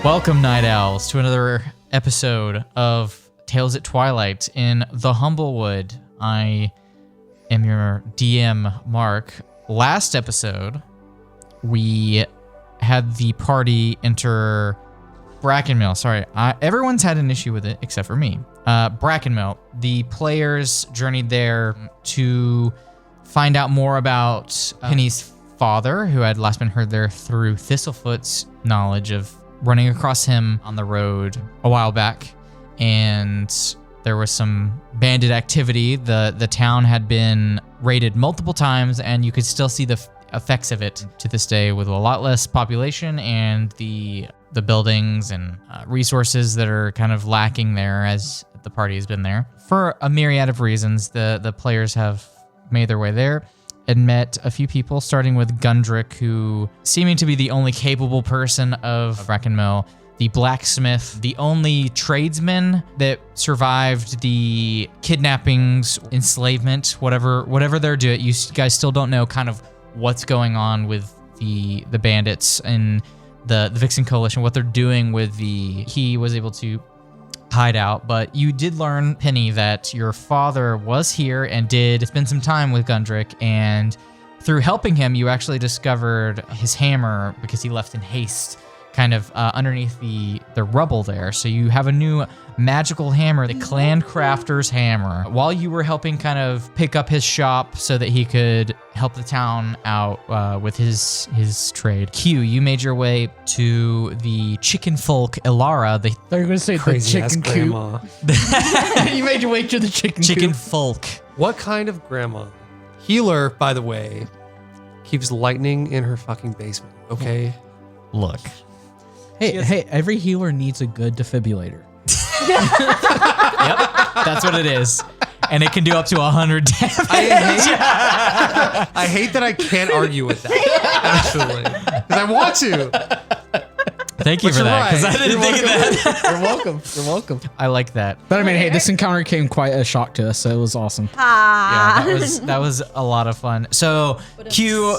Welcome, Night Owls, to another episode of Tales at Twilight in the Humblewood. I am your DM, Mark. Last episode, we had the party enter Brackenmill. Sorry, everyone's had an issue with it except for me. Brackenmill. The players journeyed there to find out more about Penny's father, who had last been heard there through Thistlefoot's knowledge of running across him on the road a while back. And there was some bandit activity. The town had been raided multiple times, and you could still see the effects of it to this day, with a lot less population and the buildings and resources that are kind of lacking there as the party has been there. For a myriad of reasons, the players have made their way there and met a few people, starting with Gundrick, who seeming to be the only capable person of Brackenmill, the blacksmith, the only tradesman that survived the kidnappings, enslavement, whatever they're doing. You guys still don't know kind of what's going on with the bandits and the Vixen Coalition, what they're doing with he was able to hide out. But you did learn, Penny, that your father was here and did spend some time with Gundrick, and through helping him, you actually discovered his hammer because he left in haste kind of underneath the rubble there. So you have a new magical hammer, the Clan Crafter's Hammer. While you were helping kind of pick up his shop so that he could help the town out with his trade, Q, you made your way to the chicken folk Ilara. They're going to say the chicken grandma. You made your way to the chicken folk. What kind of grandma? Healer, by the way, keeps lightning in her fucking basement, okay? Look. Hey, every healer needs a good defibrillator. Yep, that's what it is. And it can do up to 100 damage. I hate that I can't argue with that, actually. Because I want to. Thank you for that, because I didn't think of that. You're welcome. I like that. But I mean, hey, this encounter came quite a shock to us, so it was awesome. Yeah, that was a lot of fun. So Q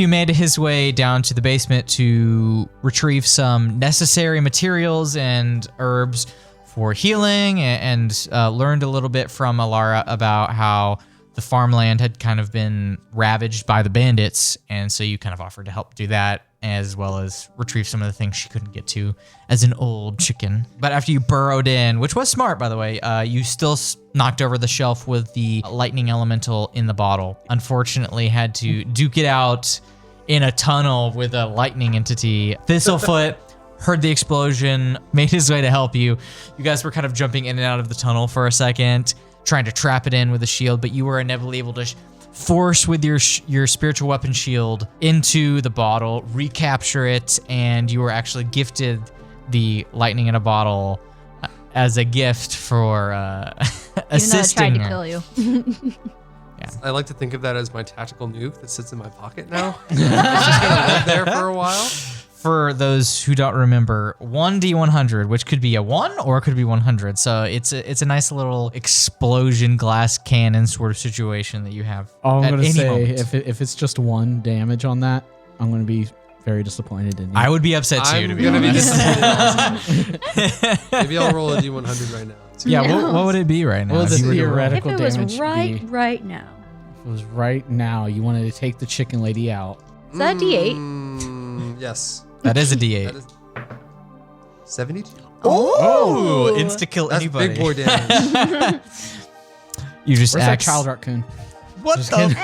made his way down to the basement to retrieve some necessary materials and herbs for healing, and learned a little bit from Ilara about how the farmland had kind of been ravaged by the bandits, and so you kind of offered to help do that, as well as retrieve some of the things she couldn't get to as an old chicken. But after you burrowed in, which was smart, by the way, you still knocked over the shelf with the lightning elemental in the bottle. Unfortunately, had to duke it out in a tunnel with a lightning entity. Thistlefoot heard the explosion, made his way to help you. You guys were kind of jumping in and out of the tunnel for a second, trying to trap it in with a shield, but you were inevitably able to force with your spiritual weapon shield into the bottle, recapture it, and you were actually gifted the lightning in a bottle as a gift for assisting Even though I tried to kill you. Yeah. I like to think of that as my tactical nuke that sits in my pocket now. It's just going to live there for a while. For those who don't remember, 1d100, which could be a 1 or it could be 100. So it's a nice little explosion glass cannon sort of situation that you have. All I'm going to say, moment. if it's just 1 damage on that, I'm going to be very disappointed in you. I would be upset too, to be honest. Maybe I'll roll a d100 right now. Yeah, what would it be right now? What would the theoretical If it was damage be? right now. If it was right now, you wanted to take the chicken lady out. Is that a D8? Yes. That is a D8. That is 72. Oh, insta kill That's anybody. big boy damage. You just Where's that axe. child raccoon? What Just the? kidding.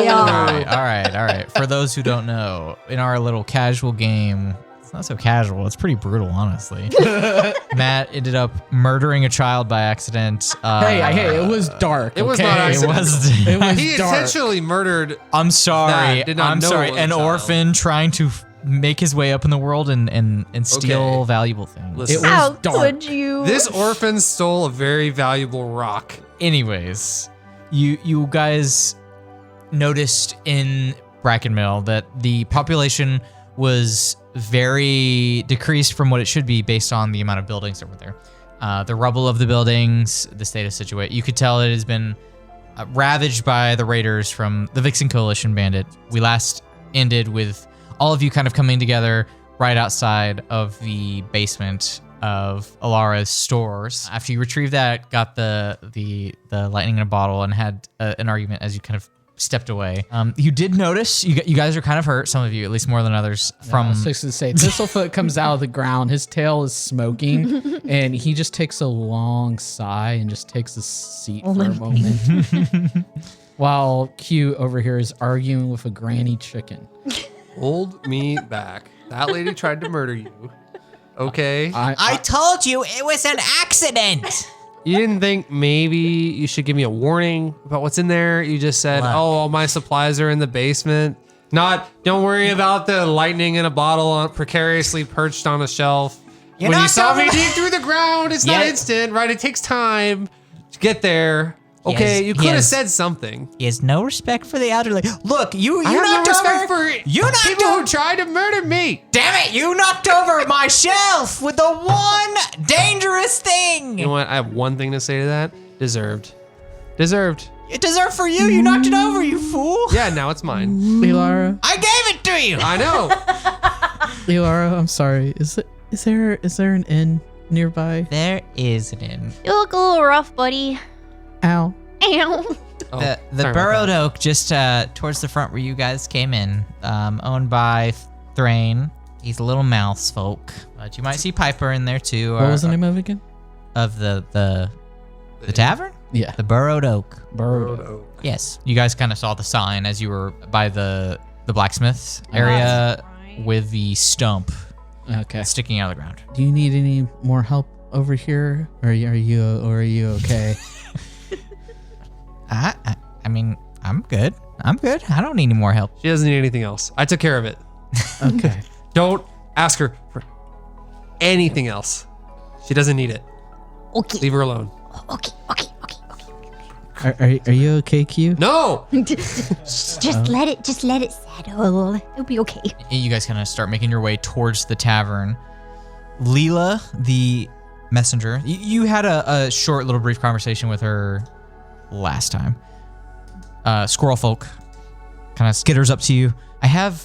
All right. For those who don't know, in our little casual game, it's not so casual. It's pretty brutal, honestly. Matt ended up murdering a child by accident. Hey, it was dark. It was okay? not accident. It was He dark. intentionally murdered. I'm sorry. Matt did not I'm know sorry. it was a An child. orphan trying to make his way up in the world and steal Okay. valuable things. Listen. It was How dark. could you? This orphan stole a very valuable rock. Anyways, you guys noticed in Brackenmill that the population was very decreased from what it should be based on the amount of buildings that were there. The rubble of the buildings, the state of situation. You could tell it has been ravaged by the raiders from the Vixen Coalition bandit. We last ended with all of you kind of coming together, right outside of the basement of Alara's stores. After you retrieved that, got the lightning in a bottle, and had an argument as you kind of stepped away. You did notice you guys are kind of hurt. Some of you, at least more than others. I was fixing to say, Thistlefoot comes out of the ground. His tail is smoking, and he just takes a long sigh and just takes a seat for a moment. While Q over here is arguing with a granny chicken. Hold me back. That lady tried to murder you. Okay. I told you it was an accident. You didn't think maybe you should give me a warning about what's in there? You just said, Look. oh, all my supplies are in the basement. Don't worry about the lightning in a bottle precariously perched on a shelf. When you saw me dig through the ground, it's not instant, right? It takes time to get there. Okay, you could have said something. He has no respect for the elderly. Look, you I have no knocked respect over. for You knocked people over. who tried to murder me. Damn it! You knocked over my shelf with the one dangerous thing. You know what? I have one thing to say to that. Deserved. It deserved for you. You knocked it over, you fool. Yeah, now it's mine. Lilara, I gave it to you. I know. Lilara, I'm sorry. Is there an inn nearby? There is an inn. You look a little rough, buddy. Ow. Ow. Oh, The sorry about burrowed that. oak just towards the front where you guys came in, owned by Thrain. He's a little mouse folk, but you might see Piper in there too. What was the name of it again? Of the tavern? Yeah. The burrowed oak. Burrowed. Oh. Yes. You guys kind of saw the sign as you were by the blacksmith area Right. with the stump Okay. sticking out of the ground. Do you need any more help over here, or are you okay? I mean, I'm good. I don't need any more help. She doesn't need anything else. I took care of it. Okay. Don't ask her for anything else. She doesn't need it. Okay. Leave her alone. Okay. Are you okay, Q? No! Just let it settle. It'll be okay. You guys kind of start making your way towards the tavern. Leela, the messenger, you had a short little brief conversation with her last time. Squirrel folk kind of skitters up to you. I have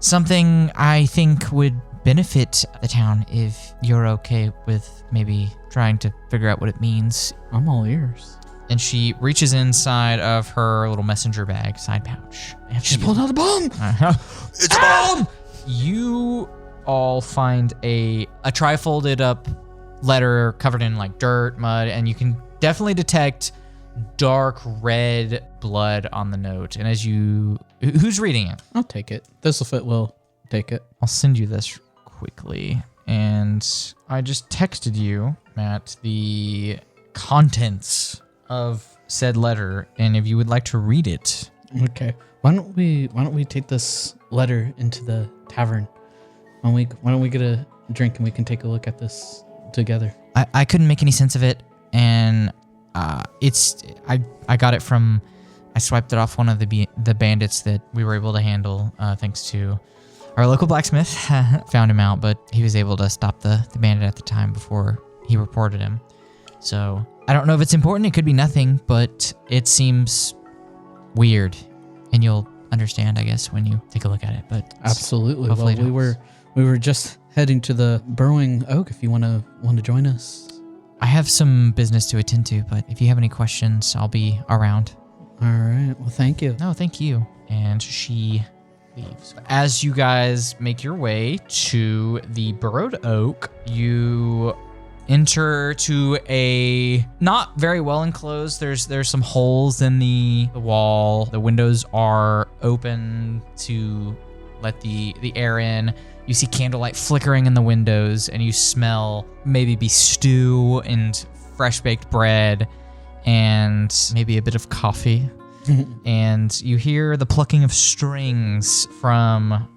something I think would benefit the town if you're okay with maybe trying to figure out what it means. I'm all ears. And she reaches inside of her little messenger bag, side pouch. And She's pulled out a bomb. It's a bomb! You all find a tri-folded up letter covered in like dirt, mud, and you can definitely detect dark red blood on the note. And as who's reading it? I'll take it. Thistlefoot will take it. I'll send you this quickly. And I just texted you, Matt, the contents of said letter, and if you would like to read it. Okay. Why don't we take this letter into the tavern? Why don't we get a drink and we can take a look at this together? I couldn't make any sense of it, and I got it from, I swiped it off one of the bandits that we were able to handle thanks to our local blacksmith. Found him out, but he was able to stop the bandit at the time before he reported him. So I don't know if it's important. It could be nothing, but it seems weird, and you'll understand, I guess, when you take a look at it. But Absolutely. hopefully Well, it helps. we were just heading to the Burrowing Oak. If you want to join us. I have some business to attend to, but if you have any questions, I'll be around. All right. Well, thank you. No, thank you. And she leaves. As you guys make your way to the Burrowed Oak, you enter to a not very well enclosed. There's some holes in the wall. The windows are open to let the air in. You see candlelight flickering in the windows, and you smell maybe stew and fresh baked bread and maybe a bit of coffee. And you hear the plucking of strings from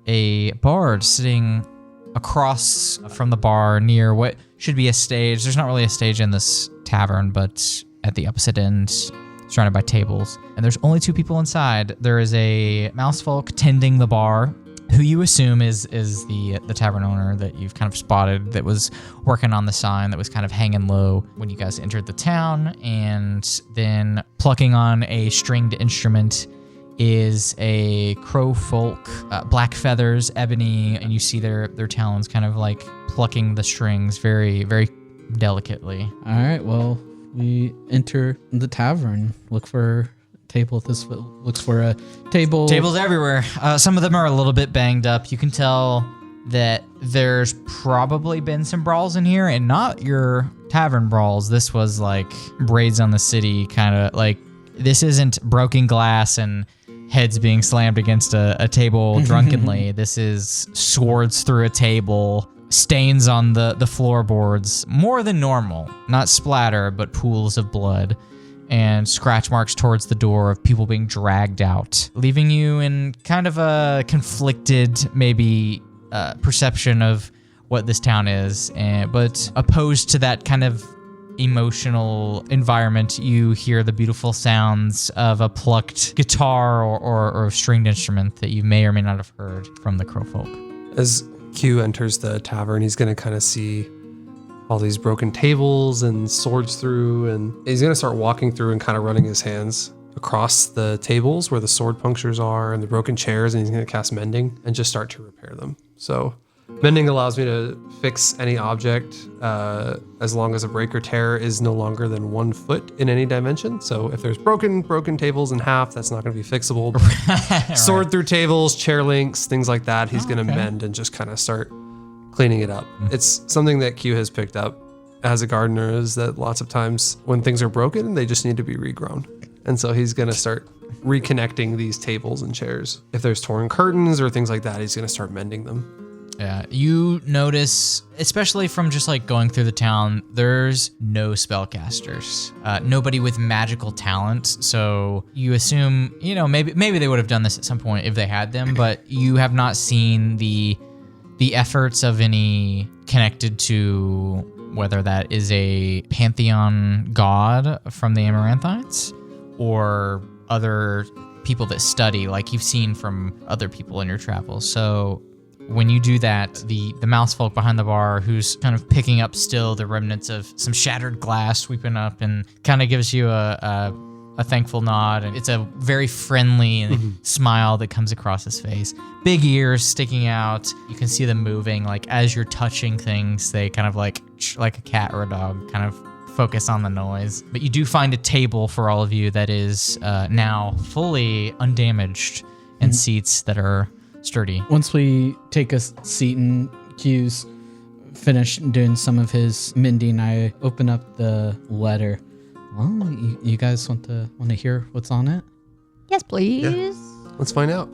a bard sitting across from the bar near what should be a stage. There's not really a stage in this tavern, but at the opposite end, surrounded by tables. And there's only two people inside. There is a mousefolk tending the bar, who you assume is the tavern owner that you've kind of spotted, that was working on the sign that was kind of hanging low when you guys entered the town. And then plucking on a stringed instrument is a crow folk, black feathers, ebony, and you see their talons kind of like plucking the strings very, very delicately. All right, well, we enter the tavern, look for a table. Thistlefoot looks for a table. Tables everywhere. Some of them are a little bit banged up. You can tell that there's probably been some brawls in here, and not your tavern brawls. This was like Raids on the City, kind of like, this isn't broken glass and heads being slammed against a table drunkenly. This is swords through a table, stains on the floorboards, more than normal. Not splatter, but pools of blood, and scratch marks towards the door of people being dragged out, leaving you in kind of a conflicted, maybe, perception of what this town is. But opposed to that kind of emotional environment, you hear the beautiful sounds of a plucked guitar or stringed instrument that you may or may not have heard from the crowfolk. As Q enters the tavern, he's going to kind of see all these broken tables and swords through, and he's going to start walking through and kind of running his hands across the tables where the sword punctures are and the broken chairs, and he's going to cast Mending and just start to repair them. So Mending allows me to fix any object as long as a break or tear is no longer than 1 foot in any dimension. So if there's broken tables in half, that's not going to be fixable. Right. Sword through tables, chair links, things like that, he's going to mend and just kind of start cleaning it up. It's something that Q has picked up as a gardener, is that lots of times when things are broken, they just need to be regrown. And so he's going to start reconnecting these tables and chairs. If there's torn curtains or things like that, he's going to start mending them. Yeah, you notice, especially from just like going through the town, there's no spellcasters, nobody with magical talent. So you assume, maybe they would have done this at some point if they had them, but you have not seen the efforts of any connected to whether that is a pantheon god from the Amaranthites or other people that study, like you've seen from other people in your travels. So when you do that, the mouse folk behind the bar, who's kind of picking up still the remnants of some shattered glass sweeping up, and kind of gives you a thankful nod, and it's a very friendly smile that comes across his face. Big ears sticking out. You can see them moving, like as you're touching things, they kind of like a cat or a dog, kind of focus on the noise. But you do find a table for all of you that is now fully undamaged, and seats that are sturdy. Once we take a seat and Q's finished doing some of his mending, I open up the letter. Well, you guys want to hear what's on it? Yes, please. Yeah. Let's find out.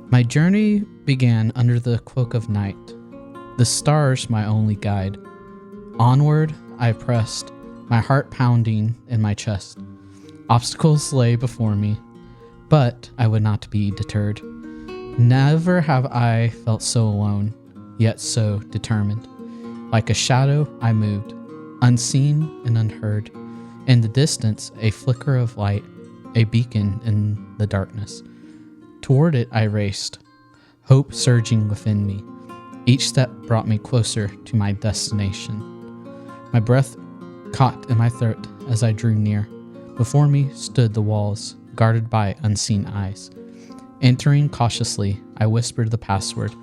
My journey began under the cloak of night, the stars my only guide. Onward I pressed, my heart pounding in my chest. Obstacles lay before me, but I would not be deterred. Never have I felt so alone, yet so determined. Like a shadow I moved, unseen and unheard. In the distance, a flicker of light, a beacon in the darkness. Toward it I raced, hope surging within me. Each step brought me closer to my destination. My breath caught in my throat as I drew near. Before me stood the walls, guarded by unseen eyes. Entering cautiously, I whispered the password.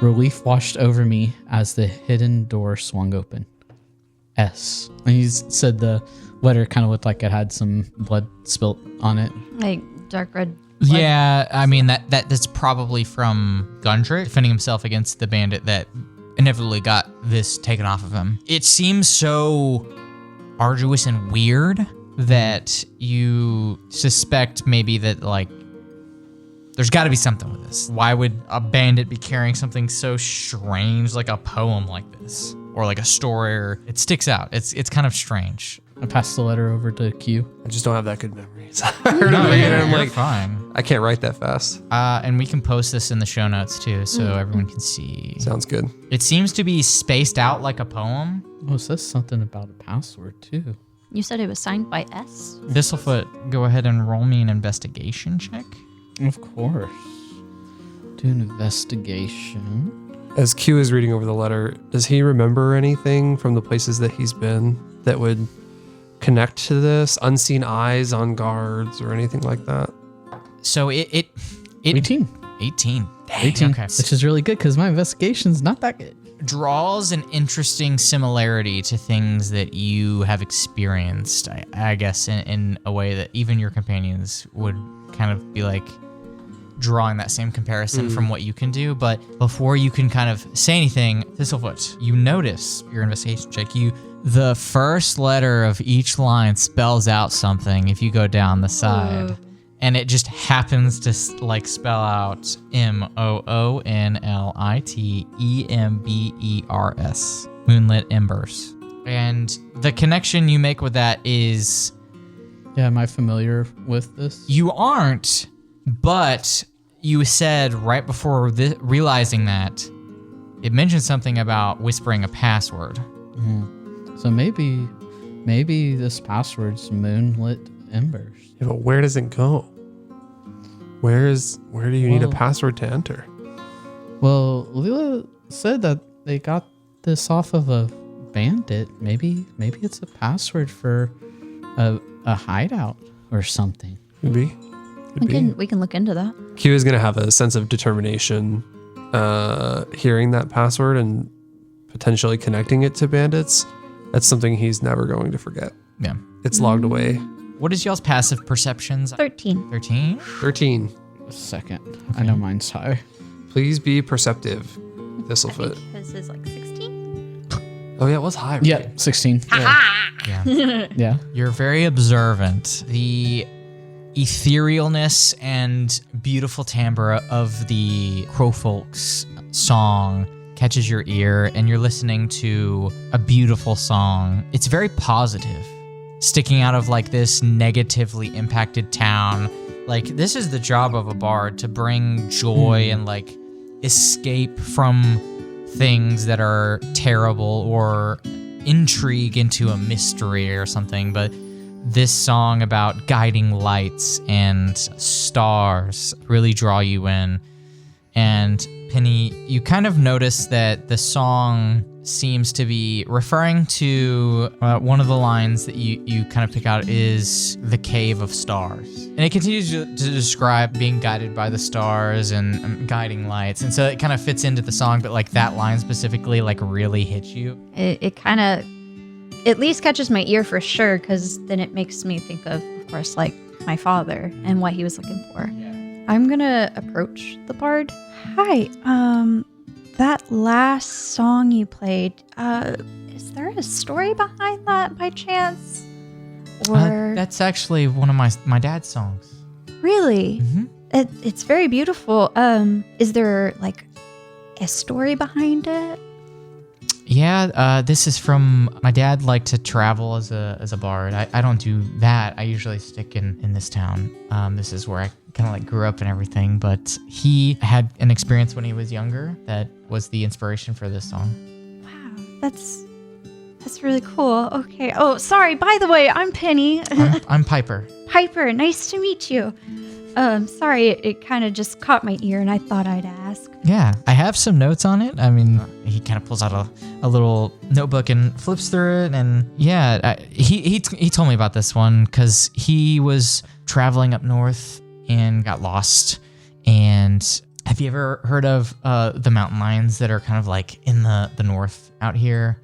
Relief washed over me as the hidden door swung open. S. And he said the letter kind of looked like it had some blood spilt on it. Like dark red blood. Yeah, I mean, that's probably from Gundrick defending himself against the bandit that inevitably got this taken off of him. It seems so arduous and weird that you suspect maybe that, like, there's got to be something with this. Why would a bandit be carrying something so strange, like a poem like this, or like a story? Or it sticks out. It's kind of strange. I passed the letter over to Q. I just don't have that good memories. I heard of it and I'm like, fine. I can't write that fast. And we can post this in the show notes too, so everyone can see. Sounds good. It seems to be spaced out like a poem. Oh, it says something about a password too. You said it was signed by S? Thistlefoot, go ahead and roll me an investigation check. Of course. Do an investigation. As Q is reading over the letter, does he remember anything from the places that he's been that would connect to this? Unseen eyes on guards or anything like that? So it 18. 18. Dang, 18, okay. which is really good because my investigation's not that good. Draws an interesting similarity to things that you have experienced, I guess, in a way that even your companions would kind of be like drawing that same comparison from what you can do. But before you can kind of say anything, Thistlefoot, you notice your investigation check. The first letter of each line spells out something if you go down the side. And it just happens to spell out MOONLITEMBERS. Moonlit Embers. And the connection you make with that is... Yeah, am I familiar with this? You aren't, but you said right before realizing that, it mentioned something about whispering a password. Mm-hmm. So maybe this password's Moonlit Embers. Yeah, but where does it go? Where do you need a password to enter? Well, Lila said that they got this off of a bandit. Maybe it's a password for a hideout or something. Could be. We can look into that. Q is gonna have a sense of determination, hearing that password and potentially connecting it to bandits. That's something he's never going to forget. Yeah. It's logged away. What is y'all's passive perceptions? 13. 13? 13. A second. I know mine's high. Please be perceptive, Thistlefoot. His is like 16. Oh yeah, it was high. Right? Yeah, 16. Yeah. Yeah. You're very observant. The etherealness and beautiful timbre of the Crowfolk's song catches your ear, and you're listening to a beautiful song. It's very positive, sticking out of like this negatively impacted town. Like, this is the job of a bard, to bring joy and like escape from things that are terrible or intrigue into a mystery or something. But this song about guiding lights and stars really draw you in. And Penny, you kind of notice that the song seems to be referring to one of the lines that you kind of pick out is the Cave of Stars. And it continues to describe being guided by the stars and guiding lights. And so it kind of fits into the song, but like that line specifically like really hits you. It kind of at least catches my ear for sure, because then it makes me think of course, like my father and what he was looking for. I'm gonna approach the bard. Hi, that last song you played, is there a story behind that by chance? Or that's actually one of my dad's songs. Really? Mm-hmm. It's very beautiful. Is there like a story behind it? Yeah, this is from my dad. Liked to travel as a bard. I don't do that. I usually stick in this town. This is where I kind of like grew up and everything. But he had an experience when he was younger that was the inspiration for this song. Wow, that's really cool. Okay. Oh, sorry. By the way, I'm Penny. I'm Piper. Piper, nice to meet you. Sorry, it kind of just caught my ear, and I thought I'd ask. Yeah, I have some notes on it. I mean, he kind of pulls out a little notebook and flips through it, and yeah, he told me about this one because he was traveling up north and got lost. And have you ever heard of the mountain lions that are kind of like in the north out here?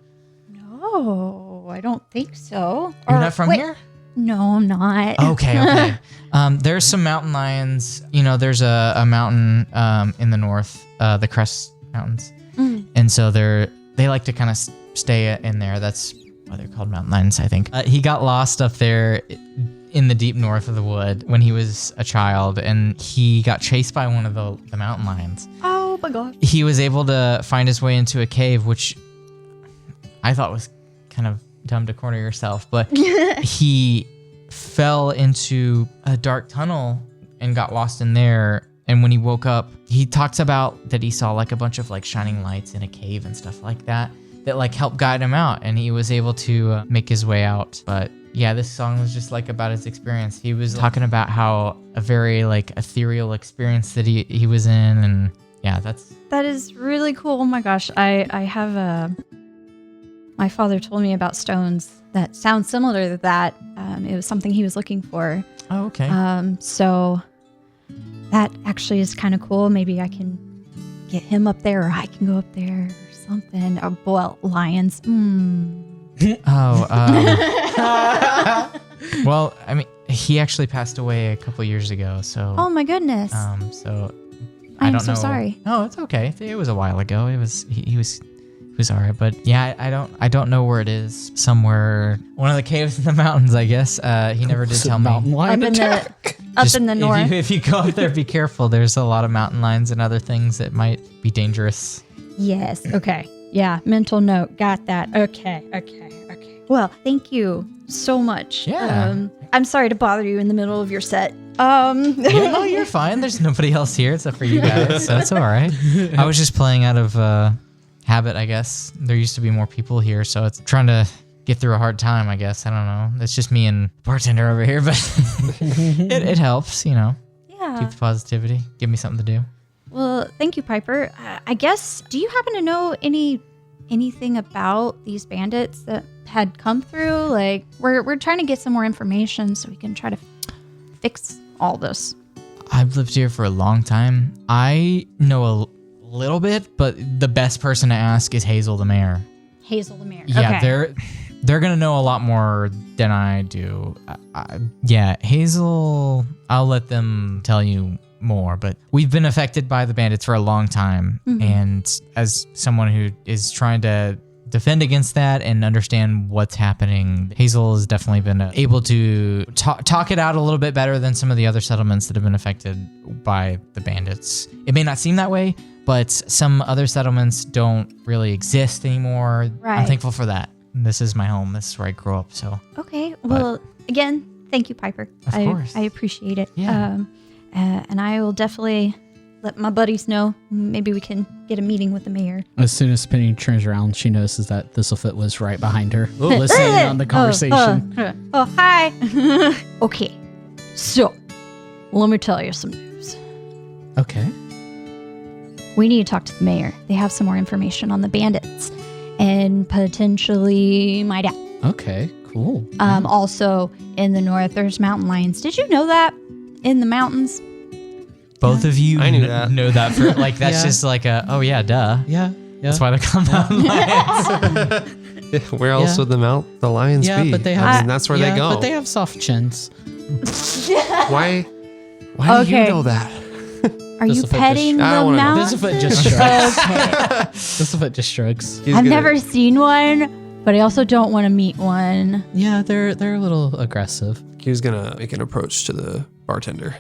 No, I don't think so. You're not from here? No, I'm not. Okay. There's some mountain lions. You know, there's a mountain in the north, the Crest Mountains. Mm. And so they like to kind of stay in there. That's why they're called mountain lions, I think. He got lost up there in the deep north of the wood when he was a child, and he got chased by one of the mountain lions. Oh my god. He was able to find his way into a cave, which I thought was kind of dumb to corner yourself, but he fell into a dark tunnel and got lost in there. And when he woke up, he talks about that he saw like a bunch of like shining lights in a cave and stuff like that like helped guide him out, and he was able to make his way out. But yeah, this song was just like about his experience. He was talking about how a very like ethereal experience that he was in, and yeah, that is really cool. Oh my gosh, I have my father told me about stones that sound similar to that. It was something he was looking for. Oh, okay. So that actually is kind of cool. Maybe I can get him up there, or I can go up there or something. Well, lions. Oh, well, I mean, he actually passed away a couple years ago, so. Oh my goodness. So I I am don't so know. sorry. No, it's okay. It was a while ago. He was all right, but yeah, I don't know where it is. Somewhere, one of the caves in the mountains, I guess. He never did tell Mountain me. lion Up in attack. Just in the north. If you go up there, be careful. There's a lot of mountain lions and other things that might be dangerous. Yes. Okay. Yeah. Mental note. Got that. Okay. Well, thank you so much. Yeah. I'm sorry to bother you in the middle of your set. Yeah, no, you're fine. There's nobody else here except for you guys, so it's all right. I was just playing out of habit, I guess. There used to be more people here, so it's trying to get through a hard time, I guess. I don't know. It's just me and bartender over here, but it helps, you know. Yeah. Keep the positivity. Give me something to do. Well, thank you, Piper. I guess, do you happen to know anything about these bandits that had come through? Like, we're trying to get some more information so we can try to fix all this. I've lived here for a long time. I know a little bit, but the best person to ask is Hazel the mayor. Hazel the mayor. Yeah, Okay. they're gonna know a lot more than I do. Yeah, Hazel, I'll let them tell you more, but we've been affected by the bandits for a long time, and as someone who is trying to defend against that and understand what's happening, Hazel has definitely been able to talk it out a little bit better than some of the other settlements that have been affected by the bandits. It may not seem that way, but some other settlements don't really exist anymore. Right. I'm thankful for that. This is my home. This is where I grew up. So Okay. Well, again, thank you, Piper. Of course. I appreciate it. Yeah. And I will definitely let my buddies know. Maybe we can get a meeting with the mayor. As soon as Penny turns around, she notices that Thistlefoot was right behind her, listening on the conversation. Oh, hi. Okay. So, let me tell you some news. Okay. We need to talk to the mayor. They have some more information on the bandits and potentially my dad. Okay, cool. Also, in the north, there's mountain lions. Did you know that? In the mountains? both of you I knew that. know that for like that's Yeah. just like a yeah duh. Yeah. That's why they come mountain lions. Where else would the lions Yeah, be? but they I have mean, that's where they go. But they have soft chins. Why do Okay. you know that? Are you Thistlefoot just- petting I the don't wanna know. mountains? Thistlefoot just shrugs. Okay. Thistlefoot just shrugs. He's I've gonna- never seen one, but I also don't want to meet one. Yeah, they're a little aggressive. He was gonna make an approach to the bartender.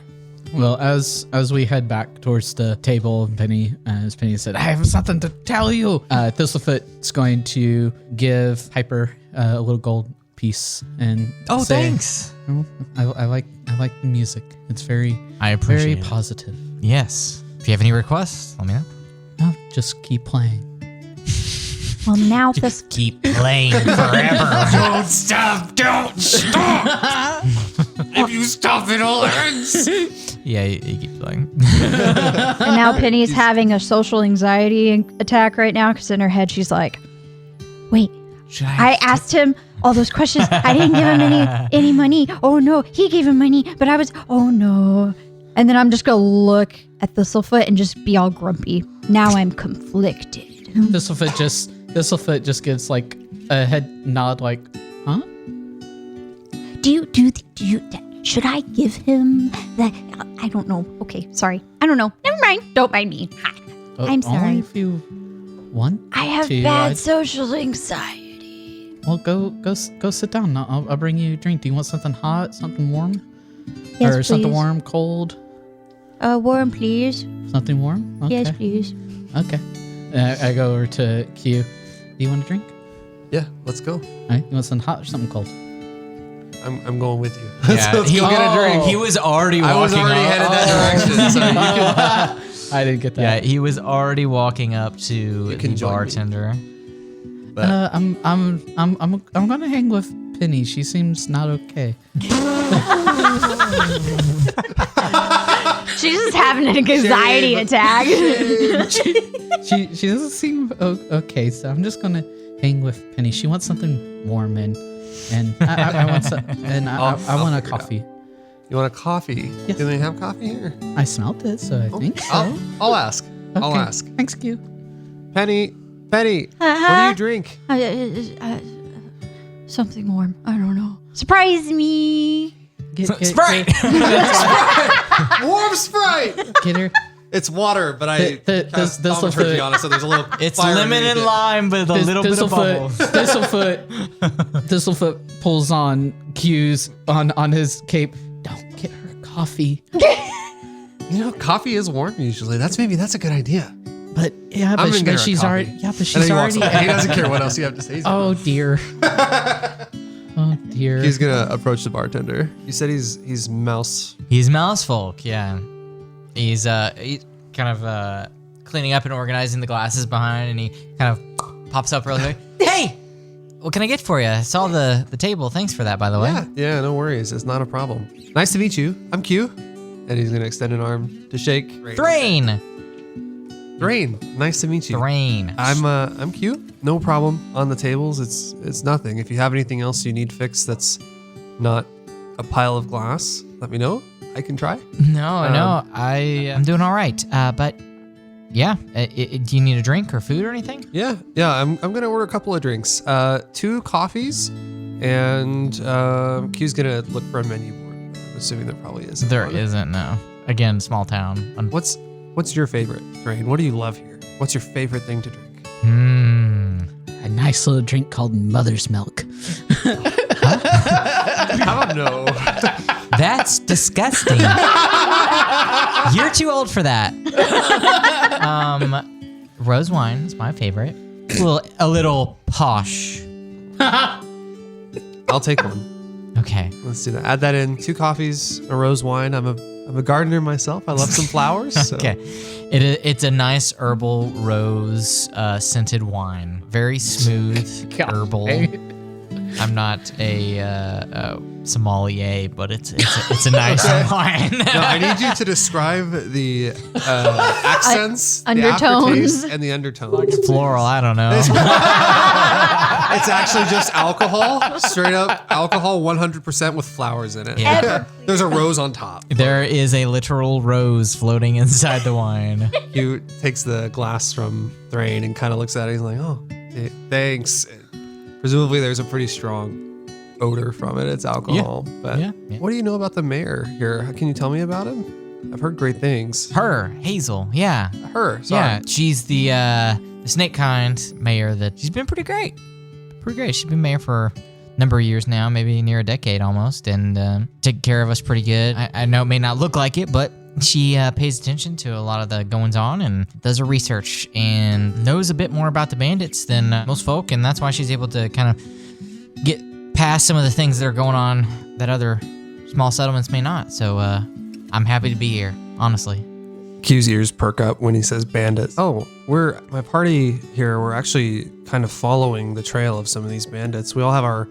Well, as we head back towards the table, Penny, as Penny said, I have something to tell you. Thistlefoot's going to give Piper a little gold piece and Oh, say, thanks. "Oh, I like the music. It's very I appreciate very it. positive. Yes. If you have any requests, let me know. No, just keep playing." Well, now this. Keep playing forever. Don't stop. Don't stop. If you stop, it all ends. Yeah, you keep playing. And now Penny's having a social anxiety attack right now because in her head she's like, wait, I asked him all those questions. I didn't give him any money. Oh no, he gave him money, but I was, oh no. And then I'm just going to look at Thistlefoot and just be all grumpy. Now I'm conflicted. Thistlefoot just gives like a head nod, like, huh? Should I give him that? I don't know. Okay, sorry. I don't know. Never mind. Don't mind me. Hi. I'm sorry. Only if you want. I have to, bad social anxiety. Well, go sit down. I'll bring you a drink. Do you want something hot, something warm, Yes, or something please. warm, cold? Warm, please. Something warm? Okay. Yes, please. Okay. I go over to Q. Do you want a drink? Yeah, let's go. All right. You want something hot or something cold? I'm going with you. Yeah, Let's go get a drink. He was already walking I was already up. headed that direction. So you can, I didn't get Yeah, that. he was already walking up to can the join me. bartender. I'm gonna hang with Penny. She seems not okay. She's just having an anxiety attack. She doesn't seem okay, so I'm just gonna hang with Penny. She wants something warm and I want some, and I want a coffee. You want a coffee? Yes. Do they have coffee here? I smelled it, so I think so. I'll ask. I'll Okay. ask. Thanks, Q. Penny, what do you drink? Something warm. I don't know. Surprise me. Sprite. Warm Sprite. Get her. It's water, but I cast thaumaturgy on it, so there's a little. It's fire lemon underneath and it. lime with a little bit of bubbles. Thistlefoot pulls on Q's on his cape. Don't get her coffee. You know, coffee is warm usually. That's a good idea. But yeah, I'm gonna get her a she's coffee. already. Yeah, but And she's then he walks already. away. He doesn't care what else you have to say. Oh dear. Oh dear. He's gonna approach the bartender. You said he's mouse. He's mouse folk, yeah. He's kind of cleaning up and organizing the glasses behind, and he kind of pops up really quick. Hey, what can I get for you? I saw the table. Thanks for that, by the way. Yeah, no worries. It's not a problem. Nice to meet you. I'm Q. And he's gonna extend an arm to shake. Thrain. Thrain, nice to meet you. Thrain. I'm Q. No problem on the tables. It's nothing. If you have anything else you need fixed that's not a pile of glass, let me know. I can try. No, I'm doing all right. But yeah, do you need a drink or food or anything? Yeah. I'm gonna order a couple of drinks. 2 coffees, and Q's gonna look for a menu board. I'm assuming there probably is. There isn't, no. Again, small town. What's your favorite, Thrain? What do you love here? What's your favorite thing to drink? A nice little drink called Mother's Milk. How about no? That's disgusting. You're too old for that. Rose wine is my favorite. A little posh. I'll take one. Okay. Let's do that. Add that in. 2 coffees, a rose wine. I'm a gardener myself. I love some flowers. So. Okay. It's a nice herbal rose scented wine. Very smooth herbal. I'm not a sommelier, but it's a nice wine. No, I need you to describe the accents, the Undertones. aftertaste, and the undertones. Floral, I don't know. It's actually just alcohol, straight up alcohol, 100% with flowers in it. Yeah. There's a rose on top. There is a literal rose floating inside the wine. He takes the glass from Thrain and kind of looks at it. He's like, "Oh, thanks." Presumably, there's a pretty strong odor from it. It's alcohol. But Yeah. what do you know about the mayor here? Can you tell me about him? I've heard great things. Her, Hazel, yeah. Her, sorry. Yeah, she's the snake kind mayor that she's been pretty great. Pretty great. She's been mayor for a number of years now, maybe near a decade almost, and taking care of us pretty good. I know it may not look like it, but she pays attention to a lot of the goings on and does her research and knows a bit more about the bandits than most folk, and that's why she's able to kind of get past some of the things that are going on that other small settlements may not. So I'm happy to be here, honestly. Q's ears perk up when he says bandits. Oh, my party here, we're actually kind of following the trail of some of these bandits. We all have our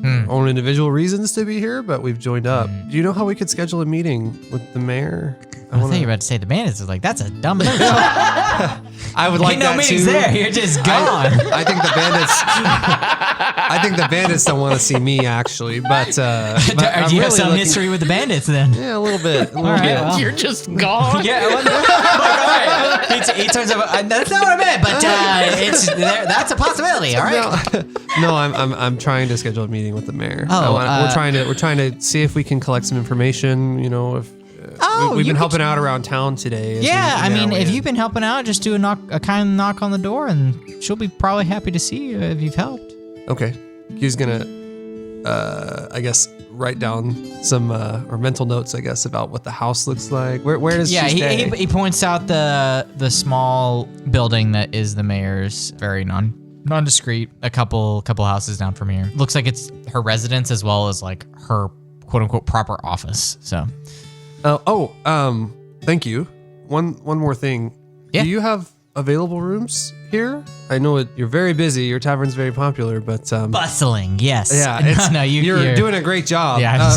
own individual reasons to be here, but we've joined up. Do you know how we could schedule a meeting with the mayor? I thought you were about to say the bandits. I was like, that's a dumb move. I would like Ain't no that meetings too. there. You're just gone. I think the bandits don't want to see me actually, but Do I'm you have really some looking- history with the bandits then? Yeah, a little bit. All right, well. You're just gone. Yeah, well, like, all right. He turns up. That's not what I meant, but that's a possibility. All right. No, I'm trying to schedule a meeting with the mayor. Oh, we're trying to see if we can collect some information. You know, if we've been helping out around town today. Yeah, I mean, if you you've been helping out, just do a kind knock on the door, and she'll be probably happy to see you if you've helped. Okay. Q's gonna, I guess, write down some or mental notes, I guess, about what the house looks like. Where does she stay? he points out the small building that is the mayor's. Very nondescript. A couple houses down from here. Looks like it's her residence as well as like her quote unquote proper office. So. Thank you. One more thing. Yeah. Do you have available rooms here? I know you're very busy. Your tavern's very popular, but Bustling, yes. yeah, you're doing a great job. Yeah.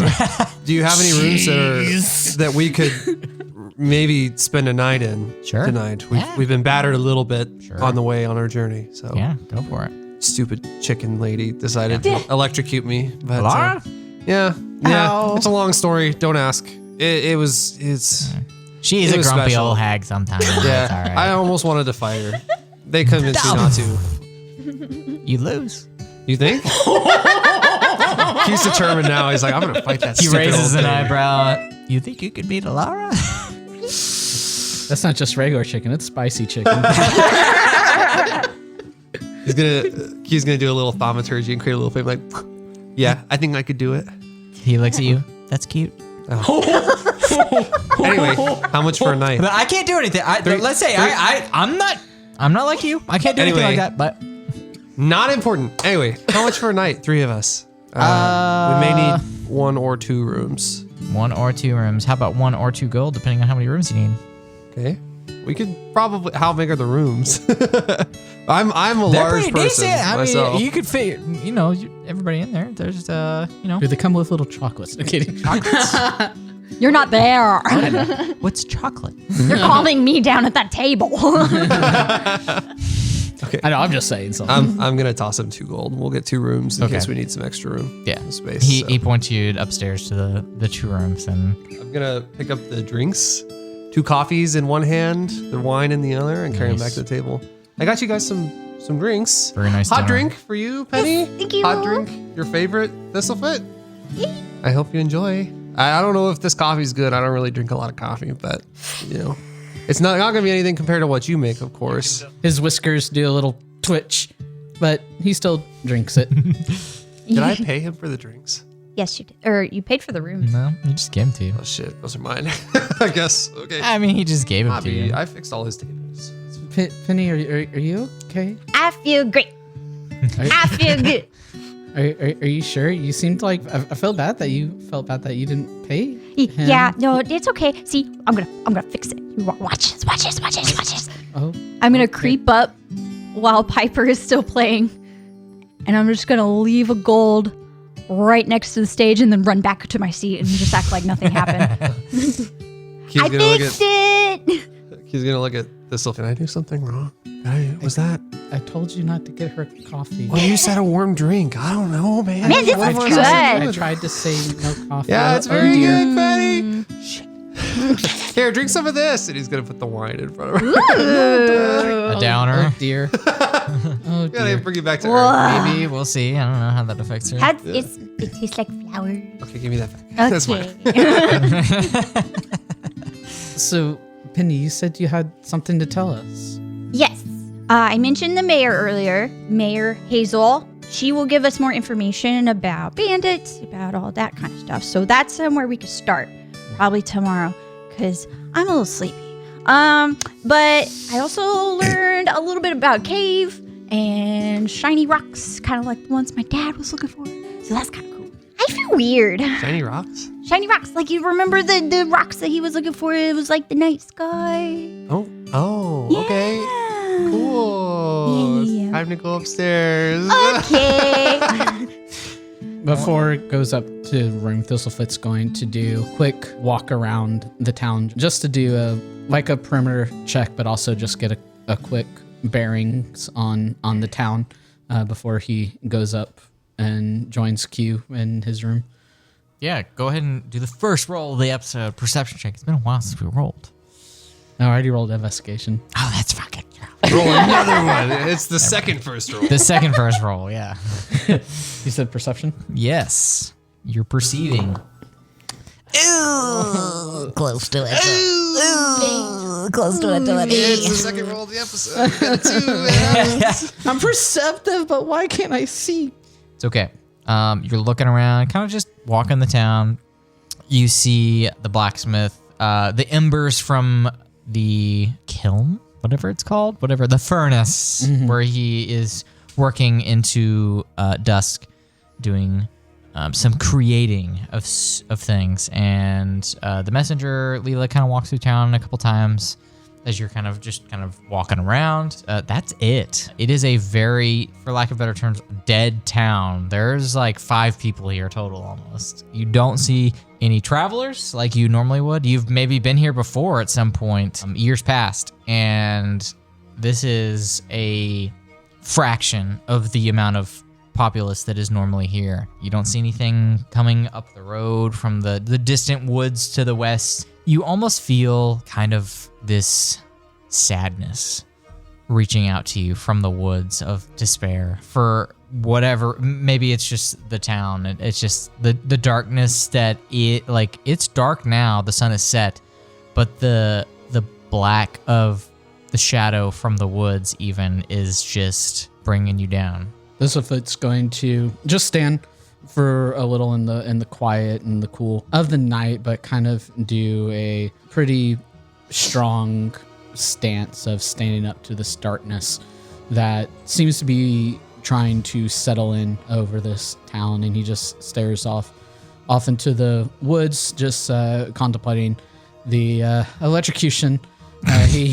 Do you have any rooms that we could maybe spend a night in Sure. tonight? Yeah. We've been battered a little bit Sure. on the way on our journey. So Yeah, go for it. stupid chicken lady decided to electrocute me. But Laura? yeah, Yeah, it's a long story. Don't ask. It's She is It a was grumpy special. old hag sometimes. yeah. It's all right. I almost wanted to fight her. They convinced me not to. You lose. You think? He's determined now. He's like, I'm gonna fight that. He stupid raises old an thing. eyebrow. You think you could beat Alara? That's not just regular chicken, it's spicy chicken. He's gonna do a little thaumaturgy and create a little thing like, yeah, I think I could do it. He looks at you. That's cute. Anyway, how much for a night? But I can't do anything. Let's say I'm not like you. I can't do anything like that. But Not important. Anyway, how much for a night? 3 of us. We may need 1 or 2 rooms. 1 or 2 rooms. How about 1 or 2 gold, depending on how many rooms you need. Okay. We could probably. How big are the rooms? I'm a They're large pretty person decent. I myself. mean, you could fit, everybody in there. There's, Do they come with little chocolates? No kidding. You're not there. What's chocolate? You're calling me down at that table. I know, I'm just saying something. I'm gonna toss him 2 gold. We'll get 2 rooms in Okay. case we need some extra room. Yeah. Space. He points you upstairs to the 2 rooms, and I'm gonna pick up the drinks, 2 coffees in one hand, the wine in the other, and carry them back Nice. to the table. I got you guys some drinks. very nice. Hot dinner. drink for you, Penny. thank you. Hot drink, your favorite Thistlefoot. I hope you enjoy. I don't know if this coffee's good. I don't really drink a lot of coffee, but it's not gonna be anything compared to what you make, of course. His whiskers do a little twitch, but he still drinks it. Did I pay him for the drinks? Yes, you did. Or you paid for the room. No, he just gave them to you. Oh shit, those are mine. I guess. Okay. I mean, he just gave them to Bobby, you. I fixed all his tables. Penny, are you okay? I feel great. I feel good. Are you sure? You seemed like I felt bad that you didn't pay. Yeah, no, it's okay. See, I'm gonna fix it. You watch this. Oh, I'm gonna creep up while Piper is still playing, and I'm just gonna leave a gold right next to the stage and then run back to my seat and just act like nothing happened. I fixed it. He's gonna look at Thistle. Can I do something wrong? Was that? I told you not to get her coffee. Well, you said a warm drink. I don't know, man. Man, this What is was good. I I tried to say no coffee. Yeah, it's very dear. good, Penny. Shit. Here, drink some of this, and he's gonna put the wine in front of her. A downer. Oh dear. Oh Gotta dear. bring it back to Earth. Maybe we'll see. I don't know how that affects her. It tastes like flowers. Okay, give me that back. That's fine. So, Penny, you said you had something to tell us. Yes. I mentioned the mayor earlier, Mayor Hazel. She will give us more information about bandits, about all that kind of stuff. So that's somewhere we could start, probably tomorrow, because I'm a little sleepy. But I also learned a little bit about cave and shiny rocks, kind of like the ones my dad was looking for. So that's kind of cool. I feel weird. Shiny rocks. Shiny rocks, like you remember the rocks that he was looking for? It was like the night sky. Oh, okay. Yeah. Cool. Yeah. Time to go upstairs. Okay. Before it goes up to the room, Thistlefoot's going to do a quick walk around the town just to do a perimeter check, but also just get a quick bearings on the town before he goes up and joins Q in his room. Yeah, go ahead and do the first roll of the episode. Perception check. It's been a while since we rolled. I already rolled investigation. Oh, that's fucking Roll another one. It's the second first roll. the second first roll. Yeah. You said perception? Yes, you're perceiving. Ooh, close to it. Ooh, close to it. It's the second roll of the episode. We got a 2. I'm perceptive, but why can't I see? It's okay. You're looking around, kind of just walking the town. You see the blacksmith, the embers from the kiln, whatever it's called, the furnace, where he is working into dusk, doing some creating of things. And the messenger, Leela, kind of walks through town a couple times as you're kind of walking around. That's it. It is a very, for lack of better terms, dead town. There's like 5 people here total almost. You don't see any travelers like you normally would. You've maybe been here before at some point, years past, and this is a fraction of the amount of populace that is normally here. You don't see anything coming up the road from the distant woods to the west. You almost feel kind of this sadness reaching out to you from the woods of despair for whatever. Maybe it's just the town. It's just the darkness that it's dark now. The sun is set, but the black of the shadow from the woods even is just bringing you down. Thistlefoot's going to just stand for a little in the quiet and the cool of the night, but kind of do a pretty strong stance of standing up to this darkness that seems to be trying to settle in over this town. And he just stares off into the woods, just contemplating the electrocution he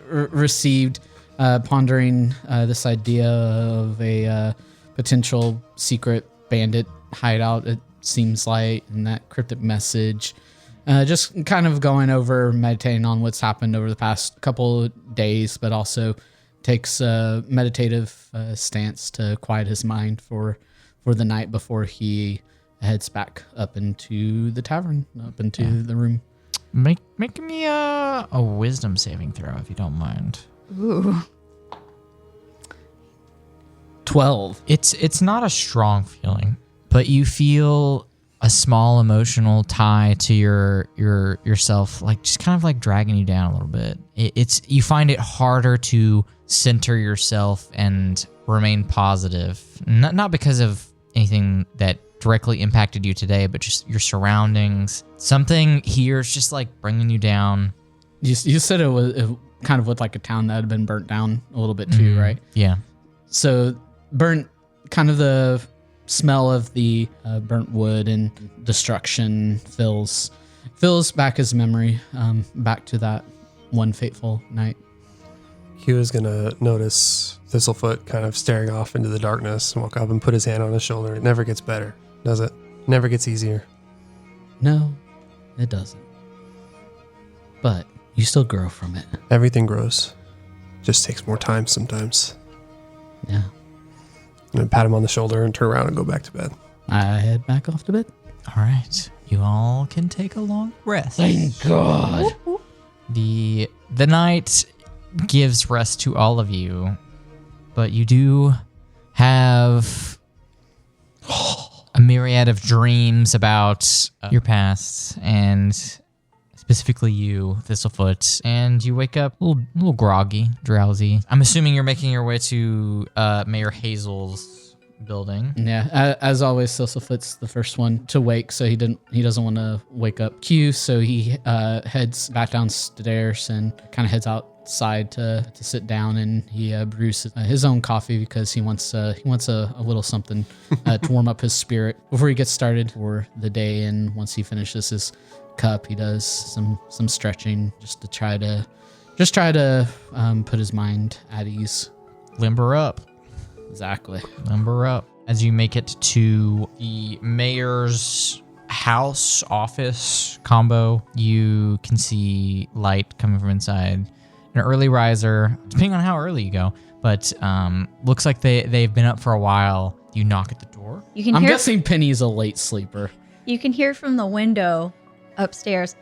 received, pondering this idea of a potential secret bandit hideout, it seems like, and that cryptic message. Just kind of going over, meditating on what's happened over the past couple of days, but also takes a meditative stance to quiet his mind for the night before he heads back up into the tavern, up into the room. Make me a wisdom saving throw if you don't mind. Ooh. 12. It's not a strong feeling, but you feel a small emotional tie to yourself, like just kind of like dragging you down a little bit. You find it harder to center yourself and remain positive, not because of anything that directly impacted you today, but just your surroundings. Something here is just like bringing you down. You said it kind of looked like a town that had been burnt down a little bit too, right? Yeah. So burnt, kind of the smell of the burnt wood and destruction fills back his memory, back to that one fateful night. Q is gonna notice Thistlefoot kind of staring off into the darkness and walk up and put his hand on his shoulder. It never gets better, does it? Never gets easier. No, it doesn't. But you still grow from it. Everything grows. Just takes more time sometimes. Yeah. I'm gonna pat him on the shoulder and turn around and go back to bed. I head back off to bed. All right. You all can take a long rest. Thank God. The night gives rest to all of you, but you do have a myriad of dreams about your past, and specifically you, Thistlefoot, and you wake up a little groggy, drowsy. I'm assuming you're making your way to Mayor Hazel's building. Yeah, as always, Thistlefoot's the first one to wake, so he doesn't want to wake up Q, so he heads back downstairs and kind of heads outside to sit down, and he brews his own coffee because he wants a little something to warm up his spirit before he gets started for the day. And once he finishes his cup, he does some stretching just to try to put his mind at ease. Limber up. Exactly. Limber up. As you make it to the mayor's house office combo, you can see light coming from inside. An early riser, depending on how early you go, but looks like they've been up for a while. You knock at the door. I'm guessing Penny's a late sleeper. You can hear from the window upstairs.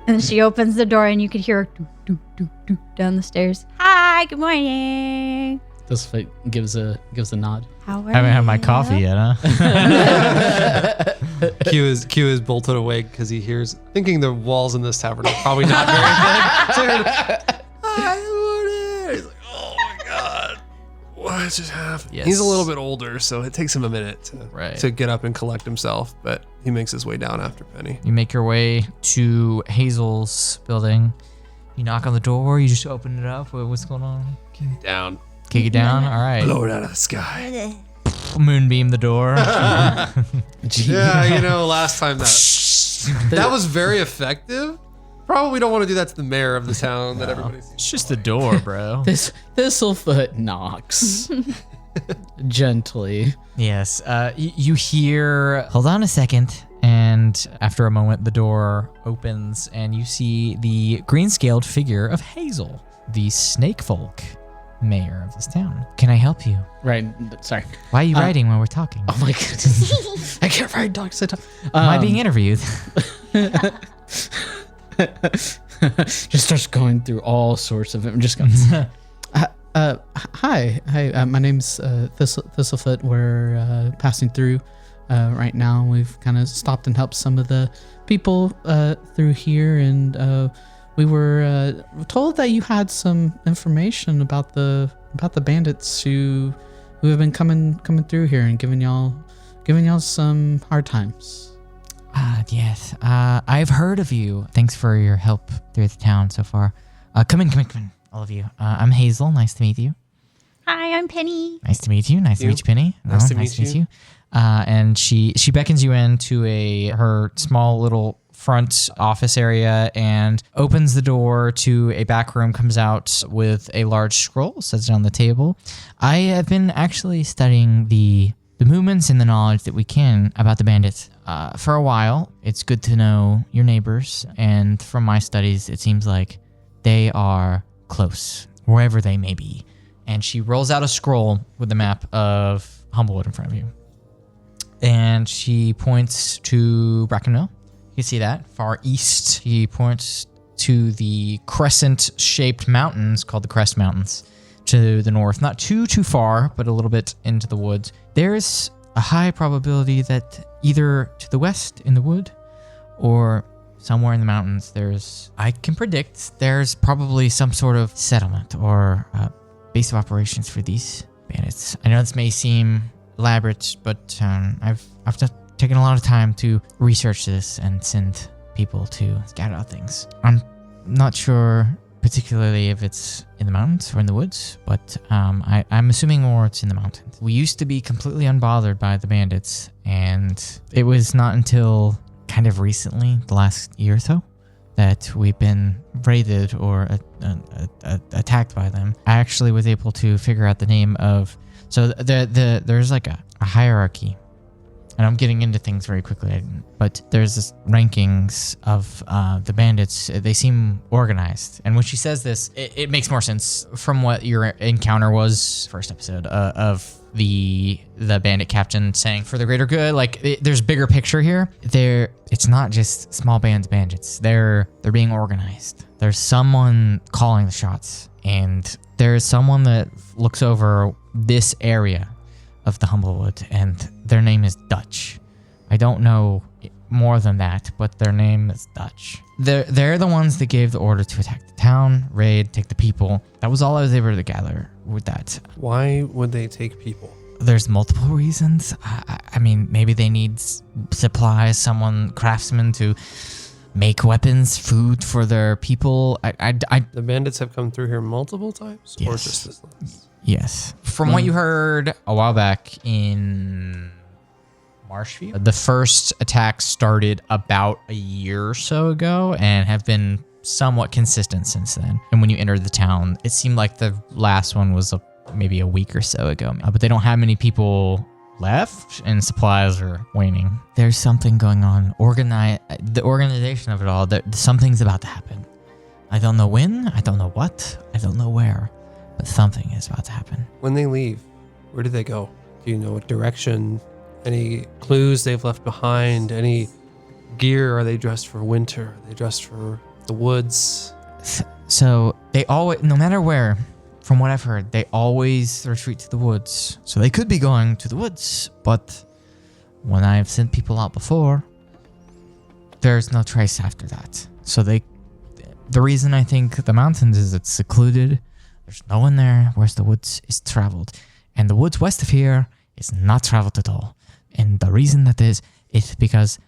And she opens the door, and you can hear her doo, doo, doo, down the stairs. Hi, good morning. This fight gives a nod. How are I haven't had my you? coffee yet, huh? Q is bolted awake because he hears, thinking the walls in this tavern are probably not very thick. So he heard, hi, good morning. He's like, oh my God, what just happened? Yes. He's a little bit older, so it takes him a minute Right. to get up and collect himself, but he makes his way down after Penny. You make your way to Hazel's building. You knock on the door. You just open it up. What's going on? Down. Kick it down. All right. Blow it out of the sky. Moonbeam the door. Yeah, last time that was very effective. Probably don't want to do that to the mayor of the town that everybody sees. It's just the door, bro. Thistlefoot knocks gently. Yes. You hear, hold on a second. And after a moment, the door opens and you see the green-scaled figure of Hazel the snake folk mayor of this town. Can I help you? Right. Sorry. Why are you writing when we're talking? Oh my goodness. I can't write dogs. Am I being interviewed? Just starts going through all sorts of it. I'm just going. Hi. My name's Thistlefoot. We're passing through right now. We've kind of stopped and helped some of the people through here, and we were told that you had some information about the bandits who have been coming through here and giving y'all some hard times. Yes. I've heard of you. Thanks for your help through the town so far. Come in, all of you. I'm Hazel. Nice to meet you. Hi, I'm Penny. Nice to meet you. Nice to meet you, Penny. Nice to meet you. And she beckons you into her small little front office area and opens the door to a back room, comes out with a large scroll, sets it on the table. I have been actually studying the movements and the knowledge that we can about the bandits for a while. It's good to know your neighbors, and from my studies, it seems like they are close, wherever they may be. And she rolls out a scroll with the map of Humblewood in front of you. And she points to Brackenmill. You can see that, far east. He points to the crescent-shaped mountains called the Crest Mountains to the north. Not too far, but a little bit into the woods. There's a high probability that either to the west in the wood or somewhere in the mountains, I can predict there's probably some sort of settlement or base of operations for these bandits. I know this may seem elaborate, but I've taken a lot of time to research this and send people to scout out things. I'm not sure particularly if it's in the mountains or in the woods, but I'm assuming more it's in the mountains. We used to be completely unbothered by the bandits, and it was not until kind of recently, the last year or so, that we've been raided or attacked by them. I actually was able to figure out the name of... So there's like a hierarchy, and I'm getting into things very quickly, but there's this rankings of the bandits. They seem organized. And when she says this, it makes more sense from what your encounter was first episode of the bandit captain saying for the greater good. Like there's bigger picture here. It's not just small bands of bandits. They're being organized. There's someone calling the shots, and there's someone that looks over this area of the Humblewood, and their name is Dutch. I don't know more than that, but their name is Dutch. They're the ones that gave the order to attack the town, raid, take the people. That was all I was able to gather with that. Why would they take people? There's multiple reasons. I mean, maybe they need supplies, craftsmen to make weapons, food for their people. The bandits have come through here multiple times? Yes. Or just this once? Yes. From what you heard a while back in Marshview, the first attack started about a year or so ago and have been somewhat consistent since then. And when you entered the town, it seemed like the last one was maybe a week or so ago. But they don't have many people left, and supplies are waning. There's something going on. The organization of it all, something's about to happen. I don't know when, I don't know what, I don't know where, but something is about to happen. When they leave, where do they go? Do you know what direction? Any clues they've left behind? Any gear? Are they dressed for winter? Are they dressed for the woods? So they always, no matter where, from what I've heard, they always retreat to the woods. So they could be going to the woods, but when I've sent people out before, there's no trace after that. So the reason I think the mountains is it's secluded. There's no one there, whereas the woods is traveled. And the woods west of here is not traveled at all. And the reason that is because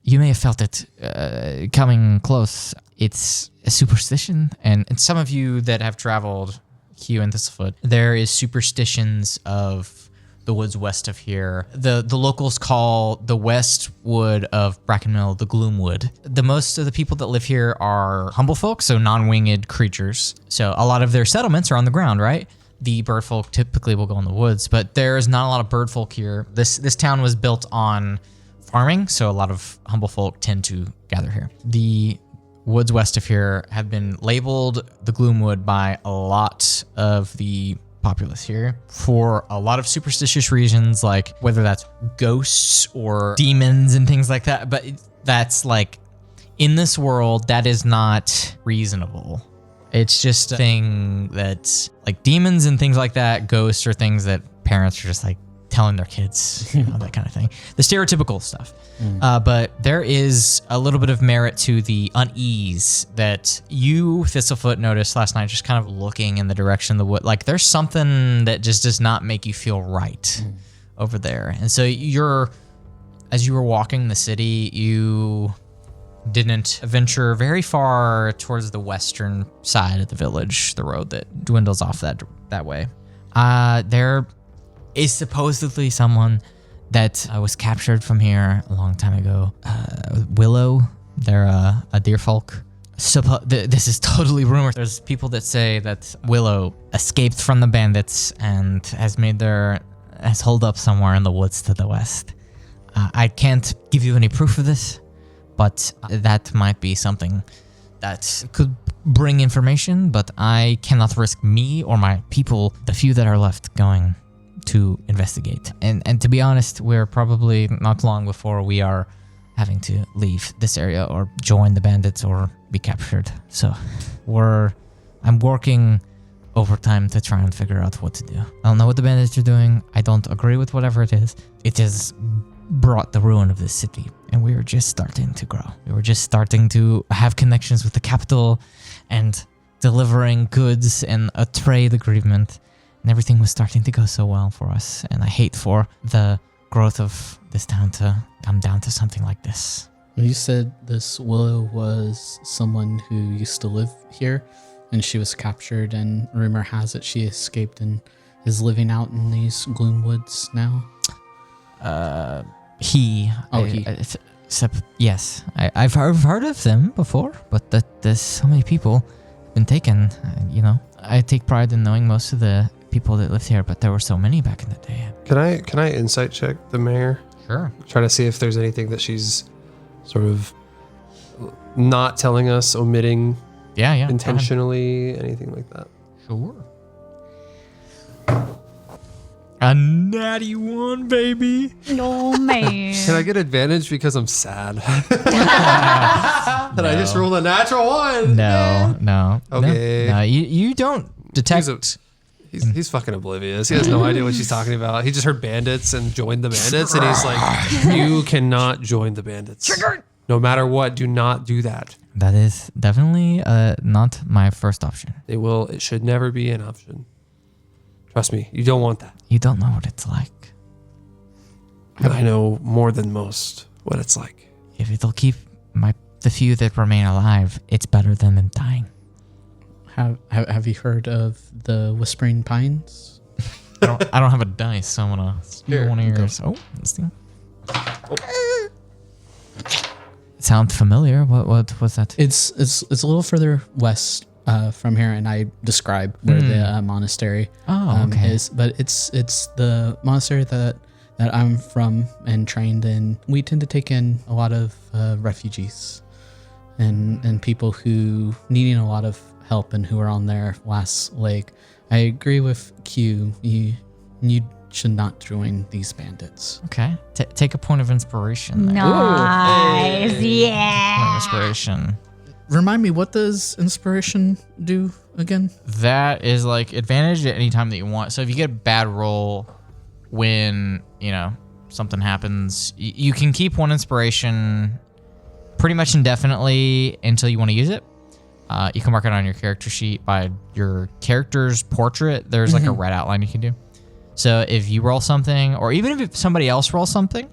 you may have felt it coming close. It's a superstition. And some of you that have traveled Hugh and Thistlefoot, there is superstitions of the woods west of here. The locals call the west wood of Brackenmill the Gloomwood. The most of the people that live here are humble folk, so non-winged creatures. So a lot of their settlements are on the ground, right? The bird folk typically will go in the woods, but there's not a lot of bird folk here. This town was built on farming, so a lot of humble folk tend to gather here. The woods west of here have been labeled the Gloomwood by a lot of the populace here for a lot of superstitious reasons, like whether that's ghosts or demons and things like that. But that's like, in this world, that is not reasonable. It's just a thing that, like, demons and things like that, ghosts are things that parents are just like telling their kids, that kind of thing. The stereotypical stuff. But there is a little bit of merit to the unease that you, Thistlefoot, noticed last night, just kind of looking in the direction of the wood. Like, there's something that just does not make you feel right over there. And so as you were walking the city, you didn't venture very far towards the western side of the village, the road that dwindles off that way. There is supposedly someone that was captured from here a long time ago. Willow, they're a deer folk. This is totally rumor. There's people that say that Willow escaped from the bandits and has holed up somewhere in the woods to the west. I can't give you any proof of this, but that might be something that could bring information, but I cannot risk me or my people, the few that are left, going to investigate. And to be honest, we're probably not long before we are having to leave this area or join the bandits or be captured. So I'm working overtime to try and figure out what to do. I don't know what the bandits are doing. I don't agree with whatever it is. It has brought the ruin of this city, and we were just starting to grow. We were just starting to have connections with the capital and delivering goods and a trade agreement, and everything was starting to go so well for us. And I hate for the growth of this town to come down to something like this. You said this Willow was someone who used to live here, and she was captured, and rumor has it she escaped and is living out in these Gloomwoods now. Yes, I've heard of them before, but that there's so many people been taken. I take pride in knowing most of the people that lived here, but there were so many back in the day. Can I insight check the mayor? Sure. Try to see if there's anything that she's sort of not telling us, omitting Yeah. intentionally, anything like that. Sure. A natty one, baby. No, man. Can I get advantage because I'm sad? That I just rolled a natural one. No. Okay. No, you don't detect. He's fucking oblivious. He has no idea what she's talking about. He just heard bandits and joined the bandits, and he's like, "You cannot join the bandits. No matter what, do not do that. That is definitely not my first option. It should never be an option. Trust me, you don't want that. You don't know what it's like. I know more than most what it's like. If it'll keep the few that remain alive, it's better than them dying. Have you heard of the Whispering Pines? I don't have a dice, so I'm gonna steal one of yours. Oh, let's see. Sound familiar? What was that? It's a little further west from here, and I describe where the monastery is. But it's the monastery that I'm from and trained in. We tend to take in a lot of refugees and people who needing a lot of help and who are on their last leg. I agree with Q. You should not join these bandits. Okay. Take a point of inspiration. There. Nice. Point Yeah. of inspiration. Remind me, what does inspiration do again? That is like advantage at any time that you want. So if you get a bad roll when, something happens, you can keep one inspiration pretty much indefinitely until you want to use it. You can mark it on your character sheet by your character's portrait. There's like a red outline you can do. So if you roll something, or even if somebody else rolls something,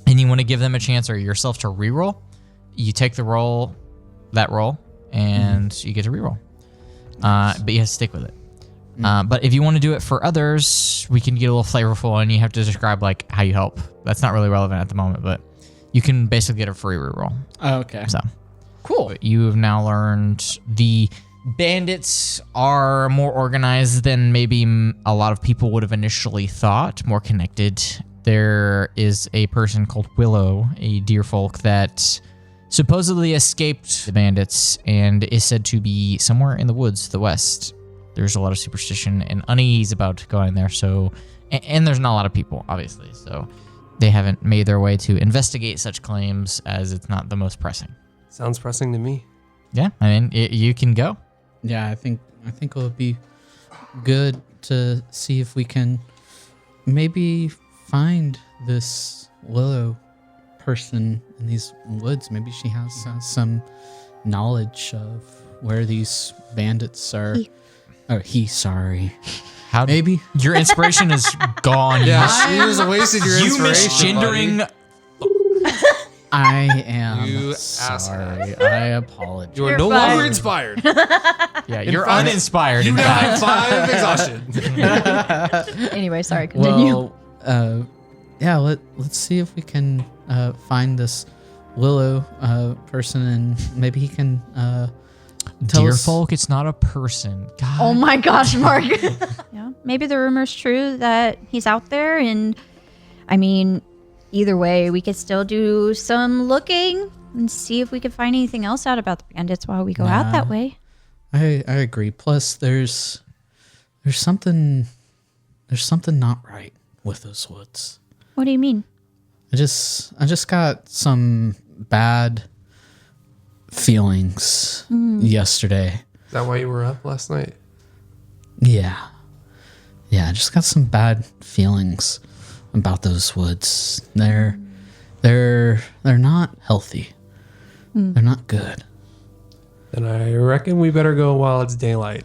and you want to give them a chance or yourself to reroll, you take that roll, and you get to reroll. But you have to stick with it. But if you want to do it for others, we can get a little flavorful, and you have to describe like how you help. That's not really relevant at the moment, but you can basically get a free reroll. Oh, okay. So Cool. you have now learned the bandits are more organized than maybe a lot of people would have initially thought, more connected. There is a person called Willow, a deer folk that supposedly escaped the bandits and is said to be somewhere in the woods to the west. There's a lot of superstition and unease about going there, so and there's not a lot of people, obviously, so they haven't made their way to investigate such claims as it's not the most pressing. Sounds pressing to me. Yeah, I mean, you can go. Yeah, I think it would be good to see if we can maybe find this Willow person in these woods. Maybe she has some knowledge of where these bandits are. Sorry. How Maybe. Your inspiration is gone. Yeah, you just wasted your You inspiration. misgendering. I am You sorry. I apologize. You are no fine. longer inspired. Yeah, you're uninspired. In Have fact. 5 exhaustion. Anyway, sorry, continue. Well, yeah. Let's see if we can find this Willow person, and maybe he can tell Dear us. folk, it's not a person. God. Oh my gosh, Mark. Yeah, maybe the rumor's true that he's out there, and I mean, either way, we could still do some looking and see if we can find anything else out about the bandits while we go out that way. I agree. Plus, there's something not right with those woods. What do you mean? I just got some bad feelings yesterday. Is that why you were up last night? Yeah, I just got some bad feelings about those woods. They're not healthy. They're not good. Then I reckon we better go while it's daylight.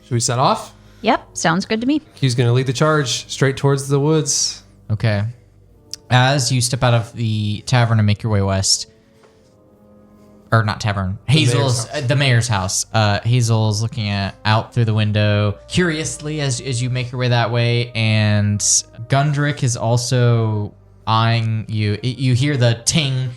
Should we set off? Yep, sounds good to me. He's going to lead the charge straight towards the woods. Okay. As you step out of the tavern and make your way west, or not tavern, the mayor's house. Hazel's looking out through the window curiously as you make your way that way, and Gundrick is also eyeing you. You hear the ting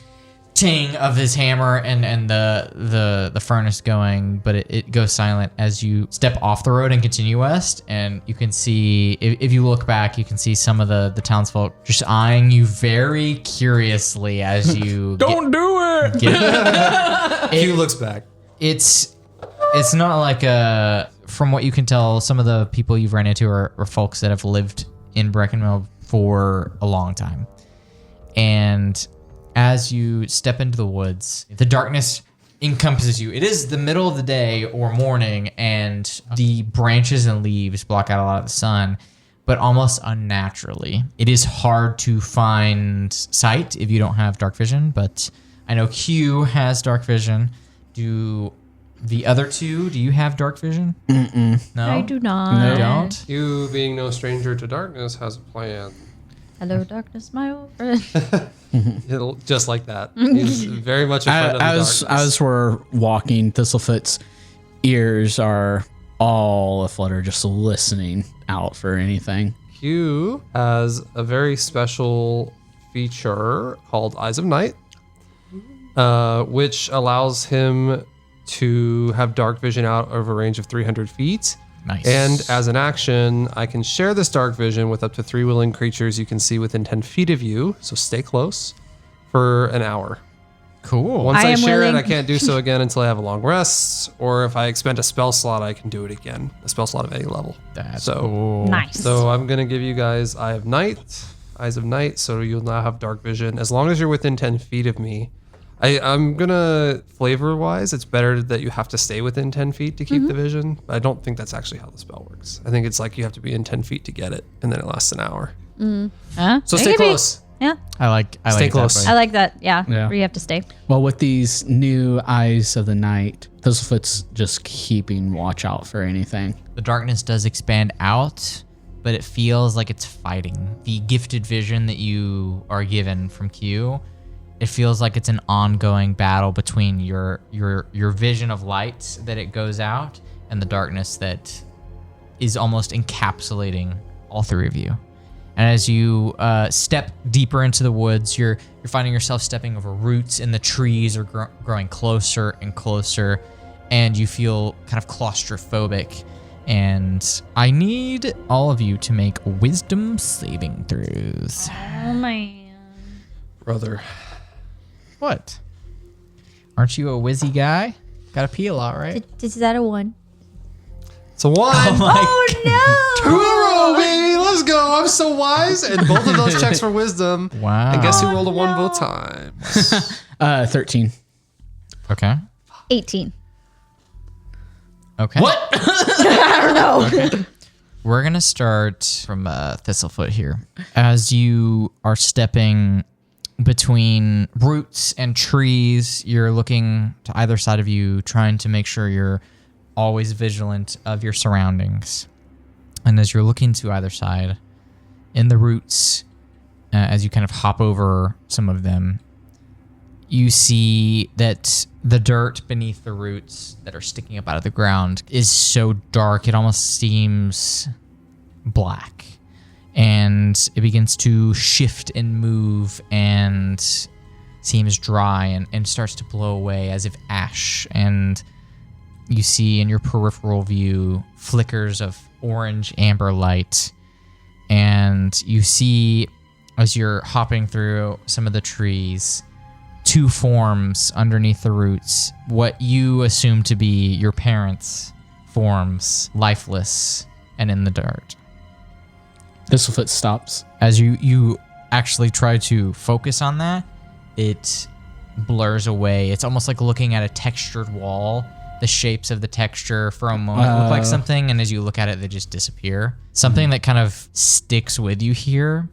of his hammer and the furnace going, but it goes silent as you step off the road and continue west. And you can see, if you look back, you can see some of the townsfolk just eyeing you very curiously as you Don't do it. He looks back. It's not like from what you can tell, some of the people you've ran into are folks that have lived in Breckenmill for a long time. And as you step into the woods, the darkness encompasses you. It is the middle of the day or morning, and the branches and leaves block out a lot of the sun, but almost unnaturally. It is hard to find sight if you don't have dark vision, but I know Q has dark vision. Do the other two, do you have dark vision? No? I do not. You don't? You, being no stranger to darkness, has a plan. Hello, darkness, my old friend. Just like that. He's very much a friend of the darkness. As we're walking, Thistlefoot's ears are all aflutter, just listening out for anything. Q has a very special feature called Eyes of Night, which allows him to have dark vision out over a range of 300 feet. Nice. And as an action, I can share this dark vision with up to 3 willing creatures you can see within 10 feet of you, so stay close, for an hour. Cool. Once I I am share willing. it, I can't do so again until I have a long rest, or if I expend a spell slot, I can do it again. A spell slot of any level. That's so, cool. Nice. So I'm going to give you guys Eyes of Night, so you'll now have dark vision. As long as you're within 10 feet of me, I'm going to, flavor-wise, it's better that you have to stay within 10 feet to keep the vision. But I don't think that's actually how the spell works. I think it's like you have to be in 10 feet to get it, and then it lasts an hour. Huh? So It stay could be- close. Yeah, I like Stay it that close. way. I like that. Yeah, Yeah. where you have to stay. Well, with these new Eyes of the Night, Thistlefoot's just keeping watch out for anything. The darkness does expand out, but it feels like it's fighting. The gifted vision that you are given from Q, it feels like it's an ongoing battle between your vision of light that it goes out and the darkness that is almost encapsulating all three of you. And as you step deeper into the woods, you're finding yourself stepping over roots, and the trees are growing closer and closer, and you feel kind of claustrophobic. And I need all of you to make wisdom saving throws. Oh man. Brother. What? Aren't you a whizzy guy? Gotta pee a lot, right? Is that a 1? It's a 1. Oh, no. 2 in a row, baby. Let's go. I'm so wise. And both of those checks for wisdom. Wow. And guess who rolled a 1 both times? 13. Okay. 18. Okay. What? I don't know. Okay. We're going to start from Thistlefoot here. As you are stepping between roots and trees, you're looking to either side of you, trying to make sure you're always vigilant of your surroundings. And as you're looking to either side, in the roots, as you kind of hop over some of them, you see that the dirt beneath the roots that are sticking up out of the ground is so dark, it almost seems black. And it begins to shift and move and seems dry and starts to blow away as if ash. And you see in your peripheral view flickers of orange amber light. And you see, as you're hopping through some of the trees, 2 forms underneath the roots, what you assume to be your parents' forms, lifeless and in the dirt. Thistlefoot stops. As you actually try to focus on that, it blurs away. It's almost like looking at a textured wall. The shapes of the texture for a moment look like something, and as you look at it, they just disappear. Something that kind of sticks with you here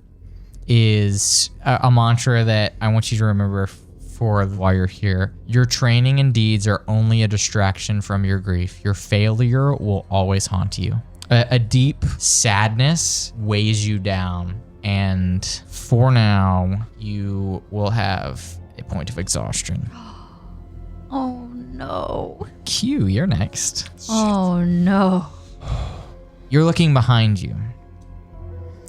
is a mantra that I want you to remember for while you're here. Your training and deeds are only a distraction from your grief. Your failure will always haunt you. A deep sadness weighs you down, and for now, you will have a point of exhaustion. Oh, no. Q, you're next. Oh, no. You're looking behind you,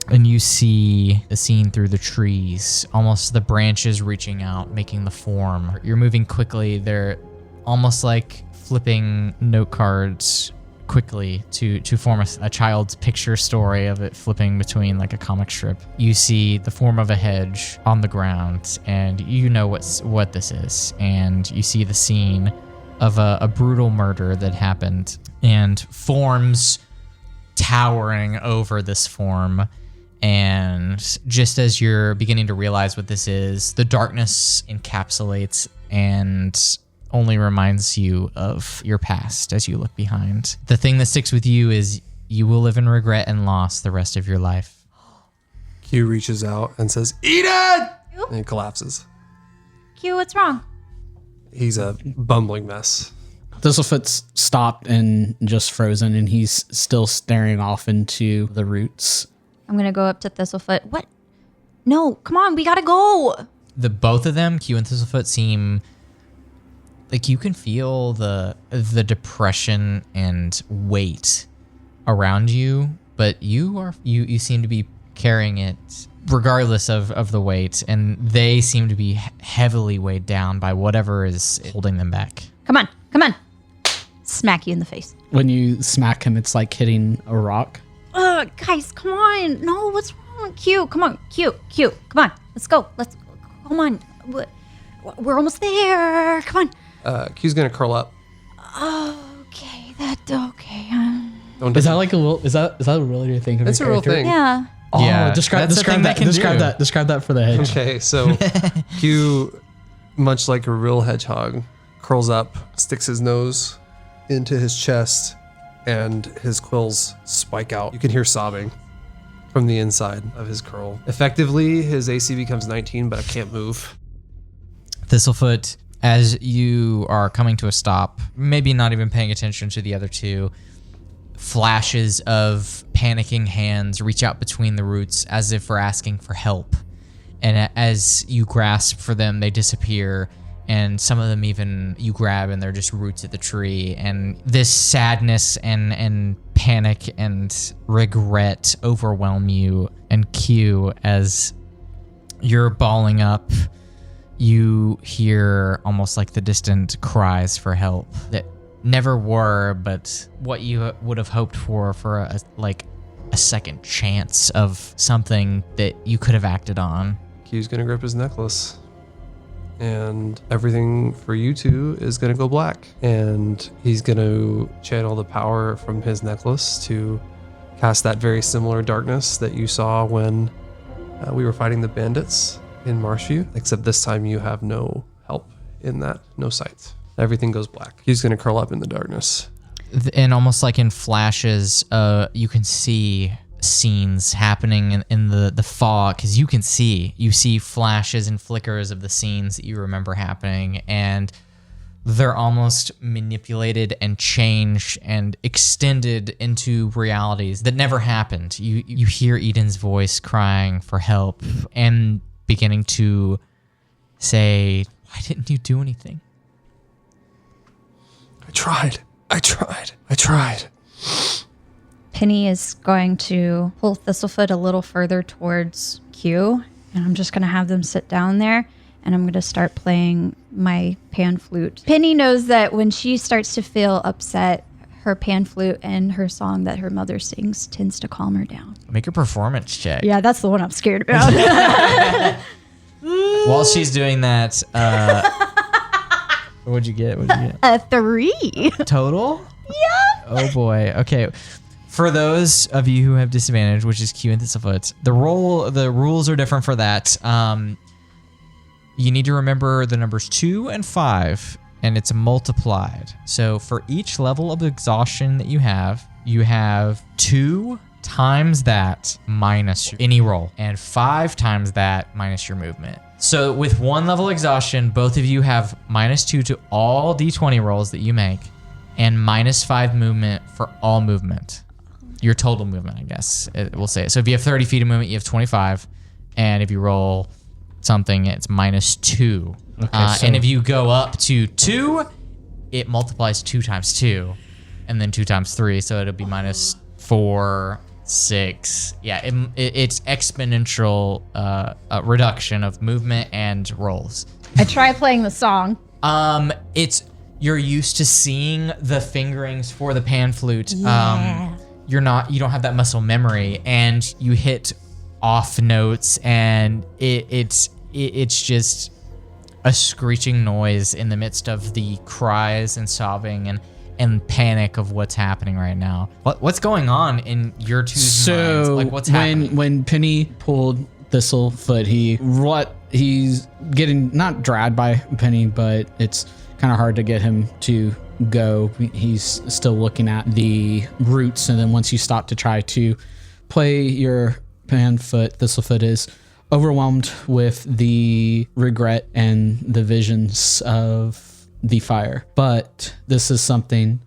and you see the scene through the trees, almost the branches reaching out, making the form. You're moving quickly. They're almost like flipping note cards quickly to form a child's picture story of it flipping between like a comic strip. You see the form of a hedge on the ground, and you know what this is. And you see the scene of a brutal murder that happened, and forms towering over this form. And just as you're beginning to realize what this is, the darkness encapsulates and only reminds you of your past as you look behind. The thing that sticks with you is you will live in regret and loss the rest of your life. Q reaches out and says, "Eat it!" And he collapses. Q, what's wrong? He's a bumbling mess. Thistlefoot's stopped and just frozen, and he's still staring off into the roots. I'm going to go up to Thistlefoot. What? No, come on, we got to go. The both of them, Q and Thistlefoot, seem like you can feel the depression and weight around you, but you seem to be carrying it regardless of the weight, and they seem to be heavily weighed down by whatever is holding them back. Come on, come on. Smack you in the face. When you smack him, it's like hitting a rock. Guys, come on. No, what's wrong? Q, come on. Q, come on. Let's go. Come on. We're almost there. Come on. Q's gonna curl up. Okay, okay. Don't Is that like a real? Is that a really thing? Of It's your a real character? thing. Yeah. Oh, Yeah, describe that's the thing that. they can Describe do. that. Describe that for the hedge. Okay, so Q, much like a real hedgehog, curls up, sticks his nose into his chest, and his quills spike out. You can hear sobbing from the inside of his curl. Effectively, his AC becomes 19, but I can't move. Thistlefoot, as you are coming to a stop, maybe not even paying attention to the other two, flashes of panicking hands reach out between the roots as if for asking for help. And as you grasp for them, they disappear, and some of them even you grab and they're just roots at the tree. And this sadness and panic and regret overwhelm you. And Q, as you're balling up, you hear almost like the distant cries for help that never were, but what you would have hoped for a second chance of something that you could have acted on. Q's gonna grip his necklace. and everything for you two is going to go black. And he's going to channel the power from his necklace to cast that very similar darkness that you saw when we were fighting the bandits in Marshview, except this time you have no help in that, no sight. Everything goes black. He's going to curl up in the darkness. And almost like in flashes, you can see scenes happening in the fog, because you see flashes and flickers of the scenes that you remember happening, and they're almost manipulated and changed and extended into realities that never happened. You hear Eden's voice crying for help and beginning to say, "Why didn't you do anything?" I tried. Penny is going to pull Thistlefoot a little further towards Q, and I'm just going to have them sit down there, and I'm going to start playing my pan flute. Penny knows that when she starts to feel upset, her pan flute and her song that her mother sings tends to calm her down. Make a performance check. Yeah, that's the one I'm scared about. While she's doing that, what'd you get? A 3. Total? Yeah. Oh boy. Okay. For those of you who have disadvantage, which is Q and Thistlefoot, the rules are different for that. You need to remember the numbers 2 and 5, and it's multiplied. So for each level of exhaustion that you have 2 times that minus any roll, and 5 times that minus your movement. So with 1 level exhaustion, both of you have -2 to all d20 rolls that you make, and -5 movement for all movement. Your total movement, I guess, we'll say it. So if you have 30 feet of movement, you have 25. And if you roll something, it's -2. Okay, and if you go up to 2, it multiplies 2 times 2, and then 2 times 3. So it'll be -4, 6. Yeah, it's exponential reduction of movement and rolls. I try playing the song. You're used to seeing the fingerings for the pan flute. Yeah. You don't have that muscle memory, and you hit off notes, and it's just a screeching noise in the midst of the cries and sobbing and panic of what's happening right now. What's going on in your two's minds? Like, what's happening? When Penny pulled Thistlefoot, he's getting not dragged by Penny, but it's kind of hard to get him to go. He's still looking at the roots, and then once you stop to try to play your pan foot, Thistlefoot is overwhelmed with the regret and the visions of the fire. But this is something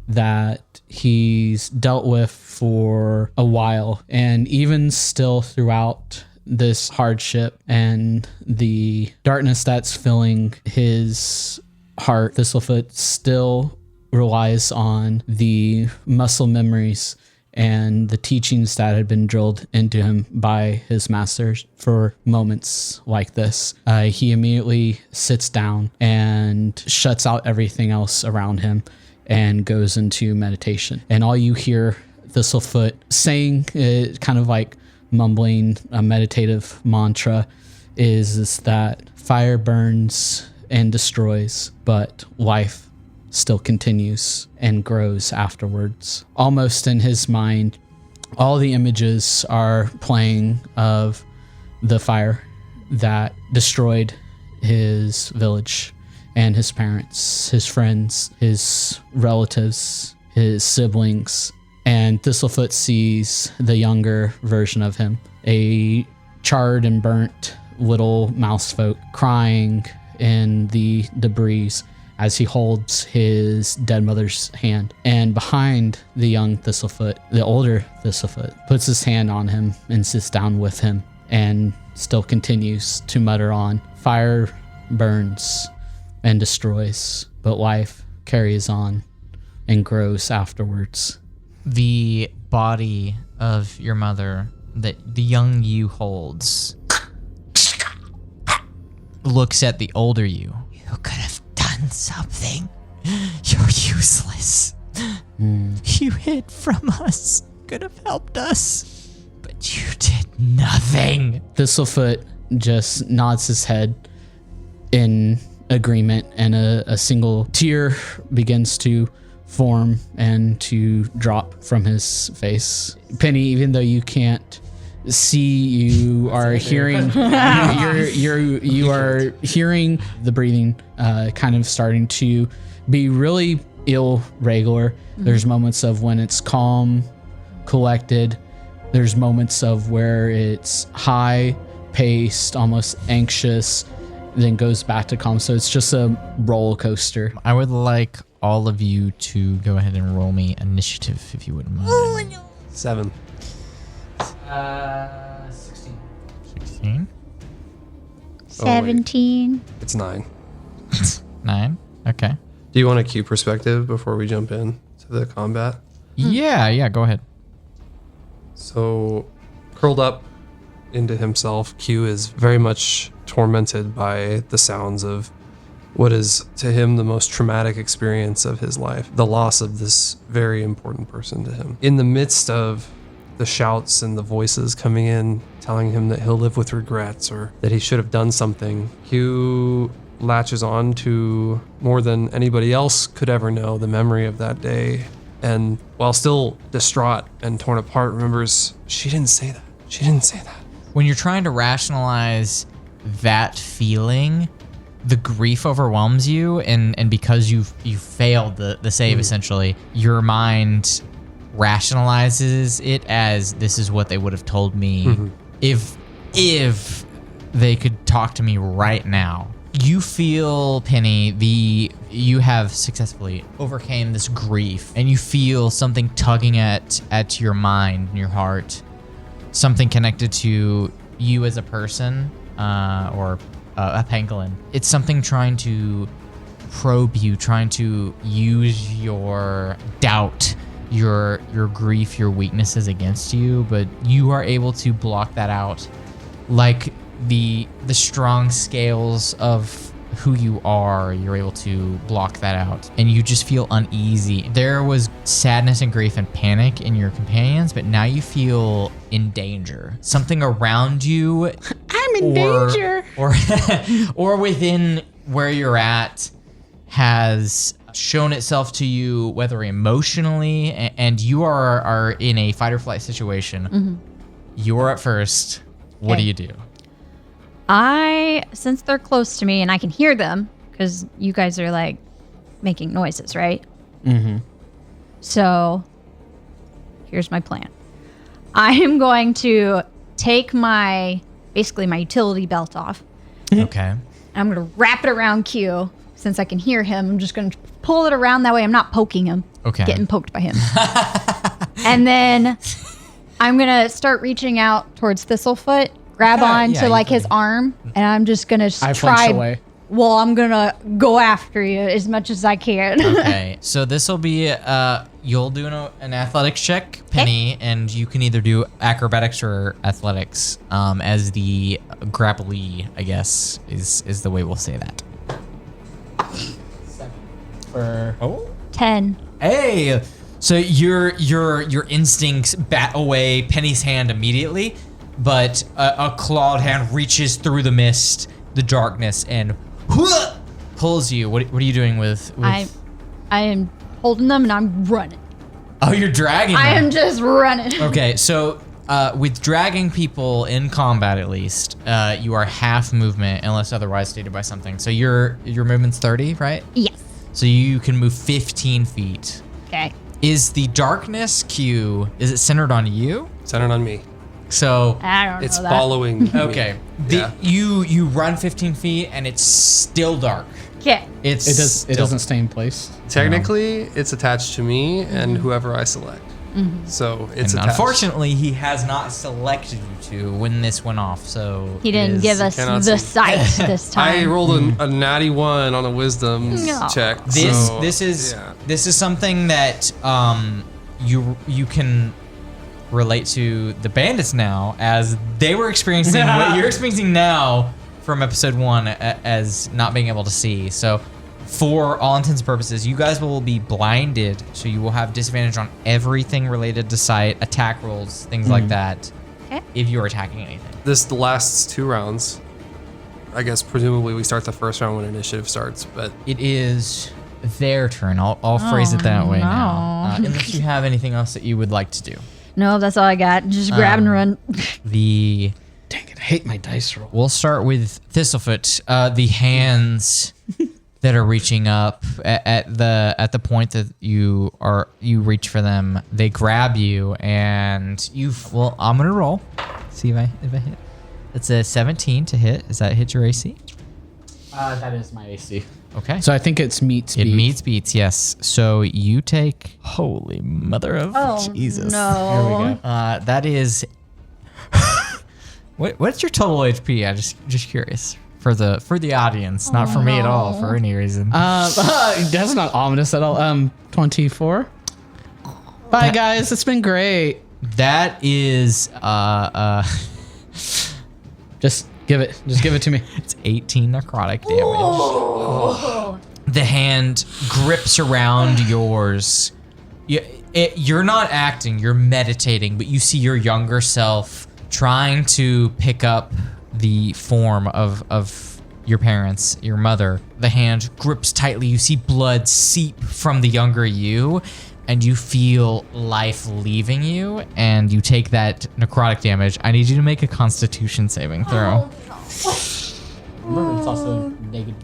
that he's dealt with for a while, and even still throughout this hardship and the darkness that's filling his heart, Thistlefoot still relies on the muscle memories and the teachings that had been drilled into him by his masters for moments like this. He immediately sits down and shuts out everything else around him and goes into meditation. And all you hear Thistlefoot saying, kind of like mumbling a meditative mantra, is that fire burns and destroys, but life still continues and grows afterwards. Almost in his mind, all the images are playing of the fire that destroyed his village and his parents, his friends, his relatives, his siblings. And Thistlefoot sees the younger version of him, a charred and burnt little mouse folk crying in the debris as he holds his dead mother's hand. And behind the young Thistlefoot, the older Thistlefoot puts his hand on him and sits down with him and still continues to mutter on. Fire burns and destroys, but life carries on and grows afterwards. The body of your mother that the young you holds looks at the older you. You could have done something. You're useless. You hid from us. Could have helped us. But you did nothing. Thistlefoot just nods his head in agreement, and a single tear begins to form and to drop from his face. Penny, even though you can't see, you are hearing you are hearing the breathing kind of starting to be really irregular. There's moments of when it's calm, collected. There's moments of where it's high paced, almost anxious, then goes back to calm. So it's just a roller coaster. I would like all of you to go ahead and roll me initiative, if you wouldn't mind. 7. 16. 16? 17. It's 9. 9? Okay. Do you want a cue perspective before we jump in to the combat? Yeah, go ahead. So, curled up into himself, Q is very much tormented by the sounds of what is to him the most traumatic experience of his life, the loss of this very important person to him. In the midst of the shouts and the voices coming in, telling him that he'll live with regrets or that he should have done something, Q latches on to, more than anybody else could ever know, the memory of that day. And while still distraught and torn apart, remembers, she didn't say that. She didn't say that. When you're trying to rationalize that feeling, the grief overwhelms you, and because you failed the save, essentially, your mind rationalizes it as, this is what they would have told me if they could talk to me right now. You feel, Penny, you have successfully overcame this grief, and you feel something tugging at your mind and your heart, something connected to you as a person, or a pangolin. It's something trying to probe you, trying to use your doubt, your grief, your weaknesses against you, but you are able to block that out like the strong scales of who you are. You're able to block that out, and you just feel uneasy. There was sadness and grief and panic in your companions, but now you feel in danger. Something around you, I'm in danger. or within where you're at, has shown itself to you, whether emotionally, and you are in a fight or flight situation. You're at first. What do you do? Since they're close to me and I can hear them, because you guys are like making noises, right? So here's my plan. I am going to take basically my utility belt off. Okay. I'm going to wrap it around Q. Since I can hear him, I'm just going to pull it around. That way I'm not poking him. Okay. Getting poked by him. And then I'm going to start reaching out towards Thistlefoot, grab on to like his arm, and I'm just going to I try. flinch away. Well, I'm going to go after you as much as I can. Okay. So this will be, you'll do an athletics check, Penny, and you can either do acrobatics or athletics, as the grapplee, I guess, is the way we'll say that. 10. Hey, so your instincts bat away Penny's hand immediately, but a clawed hand reaches through the mist, the darkness, and pulls you. What are you doing with? I am holding them and I'm running. Oh, you're dragging them. I am just running. Okay, so with dragging people in combat, at least, you are half movement unless otherwise stated by something. So your movement's 30, right? Yes. So you can move 15 feet. Okay. Is the darkness cue, is it centered on you? Centered on me. So I don't know It's that. following me. okay, you run 15 feet and it's still dark. Okay. It doesn't stay in place. Technically, it's attached to me and whoever I select. So it's And attached. unfortunately, he has not selected you to when this went off. So He didn't give us cannot the see. sight this time. I rolled a natty 1 on a wisdom No. check. this is something that you can relate to the bandits now, as they were experiencing what you're experiencing now from episode 1 as not being able to see. So for all intents and purposes, you guys will be blinded, so you will have disadvantage on everything related to sight, attack rolls, things like that, Okay. if you're attacking anything. The last 2 rounds, I guess presumably we start the first round when initiative starts, but It is their turn. I'll phrase it that way no. now. Unless you have anything else that you would like to do. No, that's all I got. Just grab and run. The Dang it, I hate my dice roll. We'll start with Thistlefoot. The hands that are reaching up at the point that you reach for them, they grab you and well, I'm gonna roll. See if I hit. It's a 17 to hit. Does that hit your AC? That is my AC. Okay. So I think it's meets It beat. meets beats, yes. So you take. Holy mother of Jesus! No. There we go. That is. What's your total HP? I'm just curious for the audience, not for me at all, for any reason. That's not ominous at all. 24. Bye guys, it's been great. That is Just give it to me. it's 18 necrotic damage. The hand grips around yours. You're not acting, you're meditating, but you see your younger self trying to pick up the form of your parents, your mother. The hand grips tightly. You see blood seep from the younger you, and you feel life leaving you, and you take that necrotic damage. I need you to make a Constitution saving throw. Remember, it's also -2.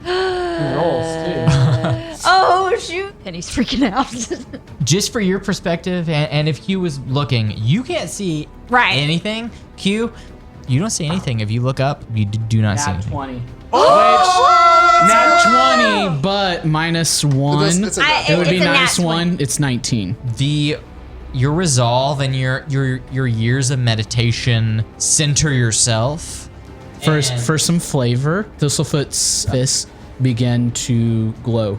He rolls too. Oh, shoot. Penny's freaking out. Just for your perspective, and if Q was looking, you can't see Right. anything. Q, you don't see anything. If you look up, you do not see Nat anything. 20. Nat 20, but -1. It's a- It would be it's a nat -1. It's 19. Your resolve and your years of meditation center yourself. For some flavor, Thistlefoot's fists begin to glow,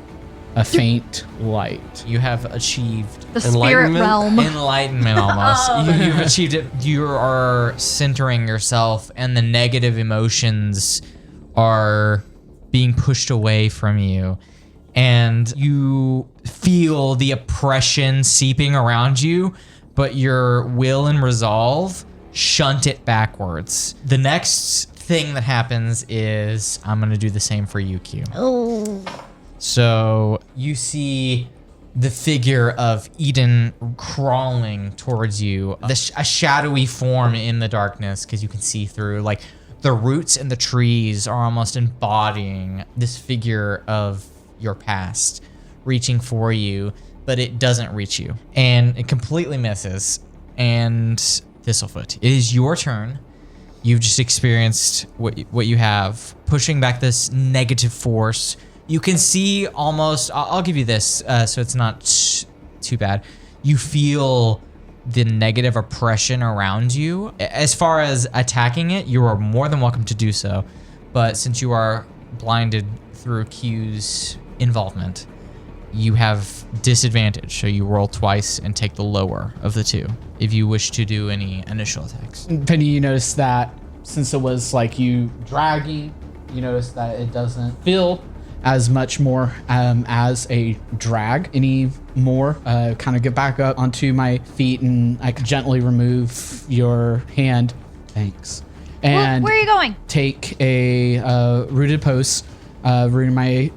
a faint light. You have achieved The spirit Enlightenment? realm. enlightenment almost. You've achieved it. You are centering yourself, and the negative emotions are being pushed away from you. And you feel the oppression seeping around you, but your will and resolve shunt it backwards. The next thing that happens is I'm going to do the same for you, Q. Oh. So you see the figure of Eden crawling towards you, a shadowy form in the darkness because you can see through. Like the roots and the trees are almost embodying this figure of your past, reaching for you, but it doesn't reach you, and it completely misses. And Thistlefoot, it is your turn. You've just experienced what you have, pushing back this negative force. You can see almost, I'll give you this so it's not too bad. You feel the negative oppression around you. As far as attacking it, you are more than welcome to do so. But since you are blinded through Q's involvement, you have disadvantage. So you roll twice and take the lower of the two if you wish to do any initial attacks. Penny, you notice that since it was like you dragging, you notice that it doesn't feel as much more as a drag anymore. Kind of get back up onto my feet, and I can gently remove your hand. Thanks. And Where are you going? take a rooted pose, rooting my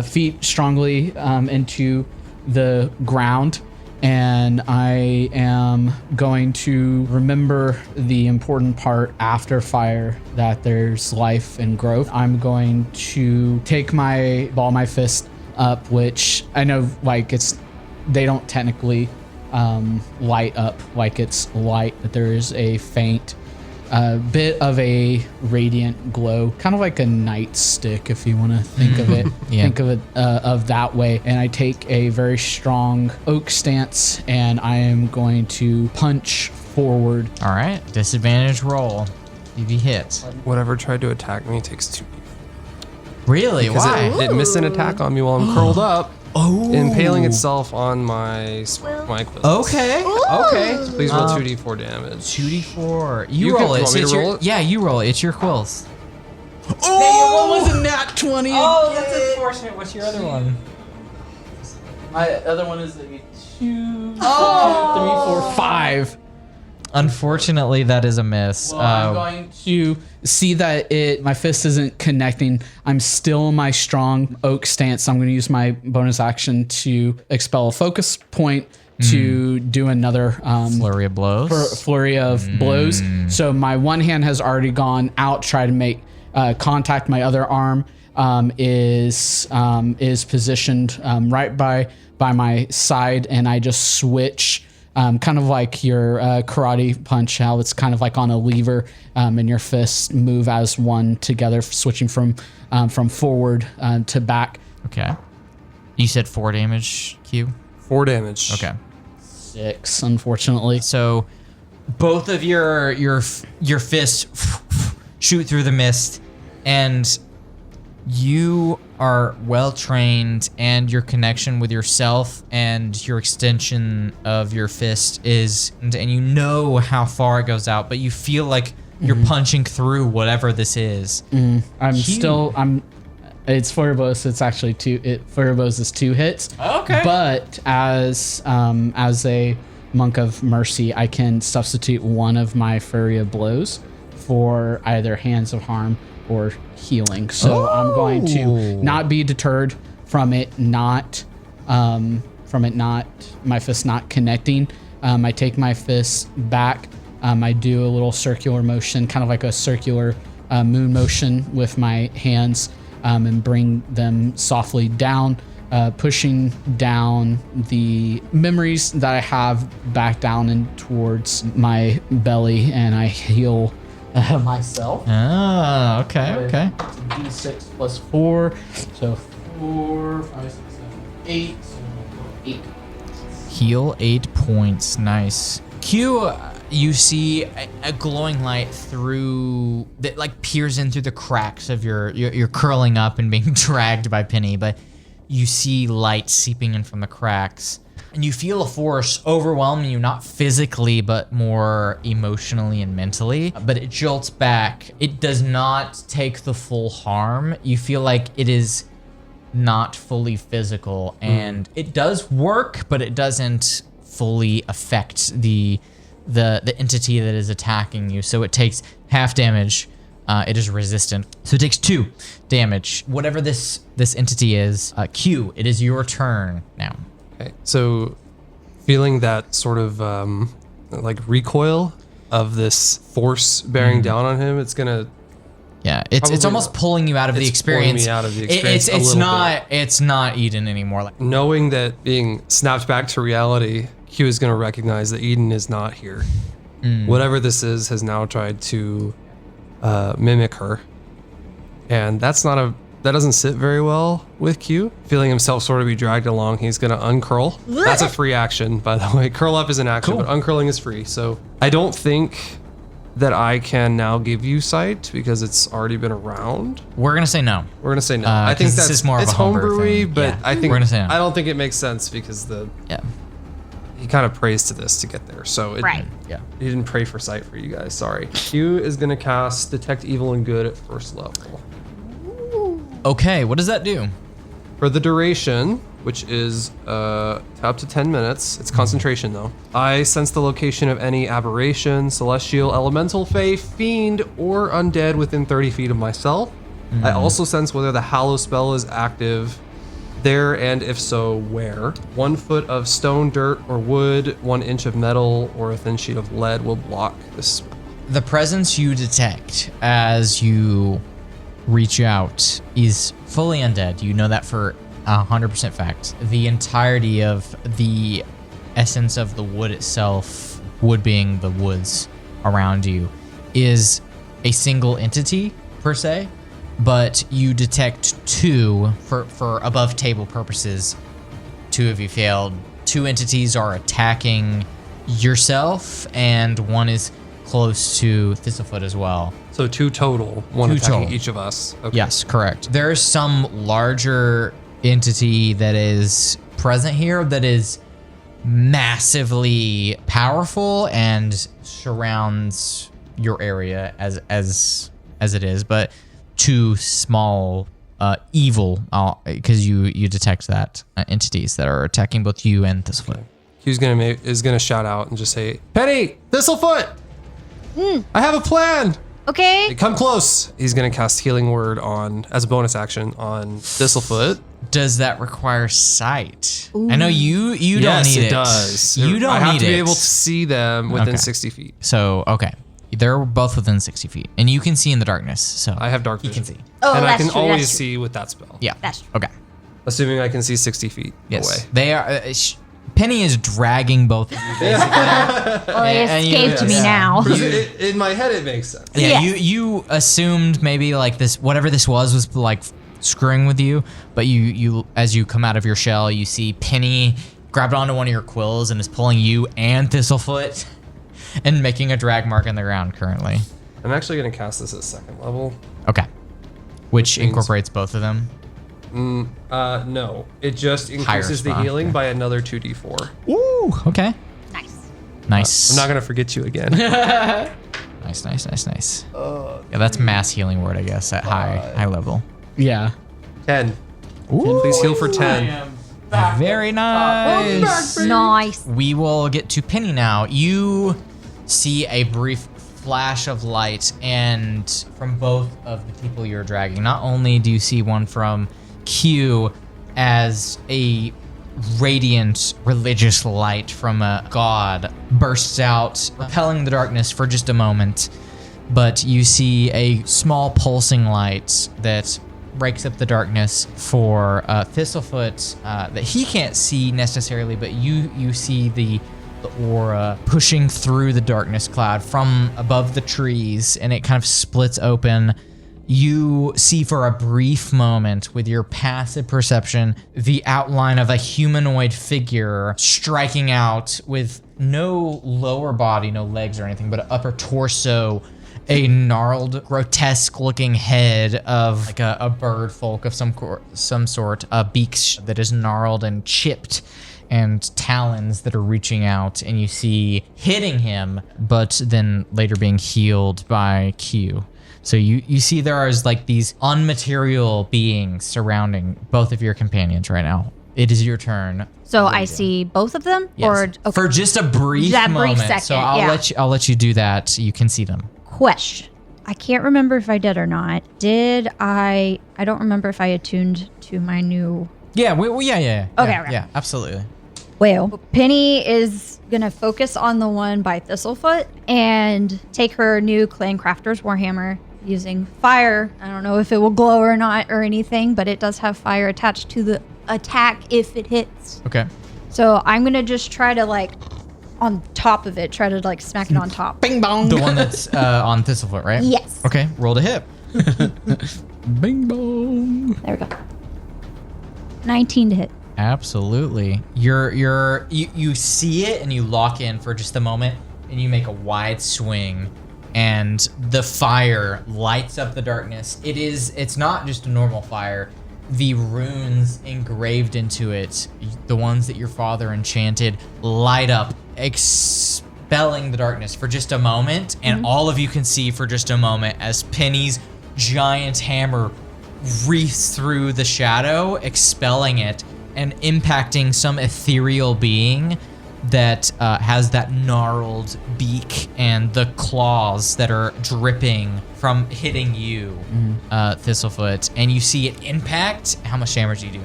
feet strongly into the ground, and I am going to remember the important part after fire, that there's life and growth. I'm going to take my fist up, which I know like they don't technically light up like it's light, but there is a faint bit of a radiant glow, kind of like a nightstick if you want to think of it. Yeah. Think of it of that way. And I take a very strong oak stance, and I am going to punch forward. All right, disadvantage roll. If you hit. Whatever tried to attack me takes 2. Really? Because Why? it missed an attack on me while I'm curled up, impaling itself on my quills. Okay. Okay. Please roll 2d4 damage. 2d4. You You can- roll it. want me to It's your- roll it? Yeah, you roll it. It's your quills. Oh, what was a nat 20? Oh, that's unfortunate. What's your other one? My other one is a 2, 3, 4, 5. Unfortunately, that is a miss. Well, I'm going to see that my fist isn't connecting. I'm still in my strong oak stance. So I'm going to use my bonus action to expel a focus point to do another Flurry of blows. flurry of blows. So my one hand has already gone out, try to make contact. My other arm is positioned right by my side, and I just switch. Kind of like your karate punch, how it's kind of like on a lever, and your fists move as one together, switching from forward to back. Okay. You said 4 damage, Q? 4 damage. Okay. 6, unfortunately. So both of your fists shoot through the mist, and you are well trained, and your connection with yourself and your extension of your fist is, and you know how far it goes out, but you feel like you're punching through whatever this is. It's flurry blows. It's actually flurry blows is 2 hits. Okay. But as a monk of mercy, I can substitute one of my flurry of blows for either hands of harm or healing. So I'm going to not be deterred from it not my fist not connecting. I take my fist back. I do a little circular motion, kind of like a circular moon motion with my hands, and bring them softly down, pushing down the memories that I have back down and towards my belly, and I heal myself. Ah, okay. D6 plus 4, so 4, 5, 6, 7, 8, so 8. Heal 8 points. Nice. Q, you see a glowing light through that, like peers in through the cracks of you're curling up and being dragged by Penny, but you see light seeping in from the cracks. And you feel a force overwhelming you, not physically, but more emotionally and mentally. But it jolts back. It does not take the full harm. You feel like it is not fully physical. And it does work, but it doesn't fully affect the entity that is attacking you. So it takes half damage. It is resistant. So it takes 2 damage. Whatever this entity is, Q, it is your turn now. Okay, so feeling that sort of like recoil of this force bearing down on him, it's gonna. Yeah, it's almost pulling you out of the experience. Pulling me out of the experience. It's not Eden anymore. Like, knowing that being snapped back to reality, Q is gonna recognize that Eden is not here. Whatever this is has now tried to mimic her, and that doesn't sit very well with Q. Feeling himself sort of be dragged along, he's gonna uncurl. That's a free action, by the way. Curl up is an action, but uncurling is free. So I don't think that I can now give you sight because it's already been around. we're gonna say no. We're gonna say no. I think this is more of it's a homebrew homebrewy, thing. but Yeah. I think We're gonna say no. I don't think it makes sense because he kind of prays to this to get there. So Right. Yeah. he didn't pray for sight for you guys. Sorry. Q is gonna cast Detect Evil and Good at first level. Okay, what does that do? For the duration, which is up to 10 minutes, it's concentration though. I sense the location of any aberration, celestial, elemental, fae, fiend, or undead within 30 feet of myself. I also sense whether the Hallow spell is active there, and if so, where. 1 foot of stone, dirt, or wood, 1 inch of metal, or a thin sheet of lead will block this spell. The presence you detect as you reach out is fully undead. You know that for 100% fact. The entirety of the essence of the wood itself, wood being the woods around you, is a single entity per se, but you detect 2 for above table purposes. 2 of you failed. 2 entities are attacking yourself, and 1 is close to Thistlefoot as well. So 2 total, 1 2 attacking total. each of us. Okay. Yes, correct. There is some larger entity that is present here that is massively powerful and surrounds your area as it is, but 2 small evil, because you detect that entities that are attacking both you and Thistlefoot. Q's is gonna shout out and just say, Penny, Thistlefoot, I have a plan. Okay. Come close. He's gonna cast Healing Word as a bonus action on Thistlefoot. Does that require sight? I know you don't need it. Yes, it does. You don't I have need to be it. able to see them within Okay. 60 feet. So, okay. They're both within 60 feet. And you can see in the darkness. So I have dark you vision. can see. Oh, and I that's can true, always that's true. see with that spell. Yeah. That's true. Okay. Assuming I can see 60 feet Yes. away. They are. Penny is dragging both of you, basically. Well, it And you- escaped me yeah. now. In my head, it makes sense. Yeah, Yes. you assumed maybe like this, whatever this was like screwing with you, but you as you come out of your shell, you see Penny grabbed onto one of your quills and is pulling you and Thistlefoot and making a drag mark in the ground currently. I'm actually going to cast this at 2nd level. Okay. Which means- incorporates both of them. No, it just increases the spell, healing okay. by another 2d4. Ooh, okay. Nice. Nice. I'm not going to forget you again. Nice. Yeah, that's mass healing word, I guess, at high level. Yeah. 10. Ooh, Please heal for 10. very nice. Nice. We will get to Penny now. You see a brief flash of light, and from both of the people you're dragging. Not only do you see one from Q as a radiant religious light from a god bursts out, repelling the darkness for just a moment, but you see a small pulsing light that breaks up the darkness for Thistlefoot that he can't see necessarily, but you see the aura pushing through the darkness cloud from above the trees, and it kind of splits open. You see for a brief moment with your passive perception the outline of a humanoid figure striking out with no lower body, no legs or anything, but an upper torso, a gnarled, grotesque-looking head of like a bird folk of some sort, a beak that is gnarled and chipped, and talons that are reaching out, and you see hitting him, but then later being healed by Q. So you see there are like these unmaterial beings surrounding both of your companions right now. It is your turn. So I see both of them? Yes. Or okay. For just a brief That brief moment. second, so I'll let you do that. You can see them. Question. I can't remember if I did or not. Did I don't remember if I attuned to my new... Yeah, Okay, yeah, okay. yeah, absolutely. Well, Penny is going to focus on the one by Thistlefoot and take her new Clan Crafter's Warhammer using fire. I don't know if it will glow or not or anything, but it does have fire attached to the attack if it hits. Okay. So I'm going to just try to like on top of it, try to like smack it on top. Bing bong. The one that's on Thistlefoot, right? Yes. Okay, roll to hit. Bing bong. There we go. 19 to hit. Absolutely. You see it and you lock in for just a moment and you make a wide swing and the fire lights up the darkness. It's not just a normal fire. The runes engraved into it, the ones that your father enchanted, light up, expelling the darkness for just a moment, and all of you can see for just a moment as Penny's giant hammer wreaths through the shadow, expelling it and impacting some ethereal being that has that gnarled beak and the claws that are dripping from hitting you, Thistlefoot. And you see it impact. How much damage do you do?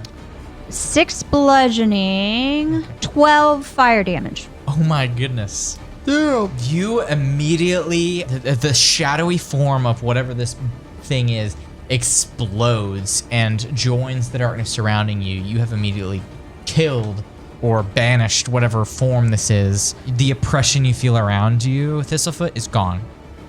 6 bludgeoning, 12 fire damage. Oh my goodness. You immediately, the shadowy form of whatever this thing is explodes and joins the darkness surrounding you. You have immediately killed or banished whatever form this is. The oppression you feel around you, Thistlefoot, is gone.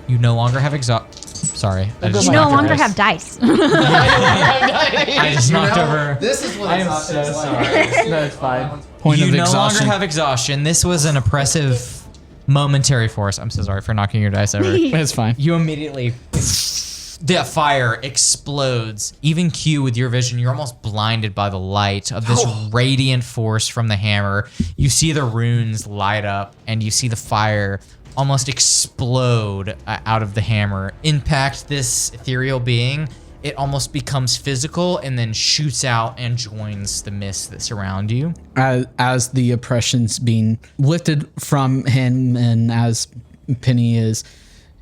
You no longer have Sorry. I just You no knocked longer over- have dice. I just knocked over. This is what I am exhaustion so is like. sorry. That's fine. Point You of no exhaustion. longer have exhaustion. This was an oppressive momentary force. I'm so sorry for knocking your dice over. It's fine. You immediately, the fire explodes. Even Q, with your vision, you're almost blinded by the light of this radiant force from the hammer. You see the runes light up, and you see the fire almost explode out of the hammer, impact this ethereal being, it almost becomes physical and then shoots out and joins the mist that surround you. As the oppression's being lifted from him, and as Penny is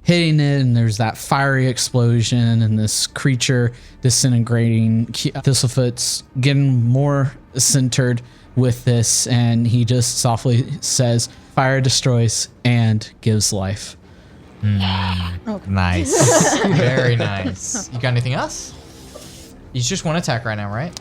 hitting it, and there's that fiery explosion and this creature disintegrating, Thistlefoot's getting more centered with this, and he just softly says, "Fire destroys and gives life." Nice. Very nice. You got anything else? You just one attack right now, right?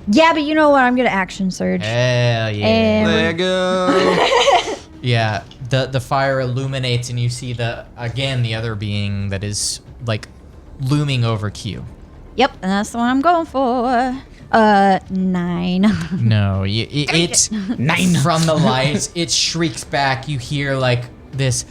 Yeah, but you know what? I'm gonna action surge. Hell yeah. And There you go. Yeah, the fire illuminates and you see the other being that is like looming over Q. Yep, and that's the one I'm going for. 9. No, it 9 from the light. It shrieks back. You hear like this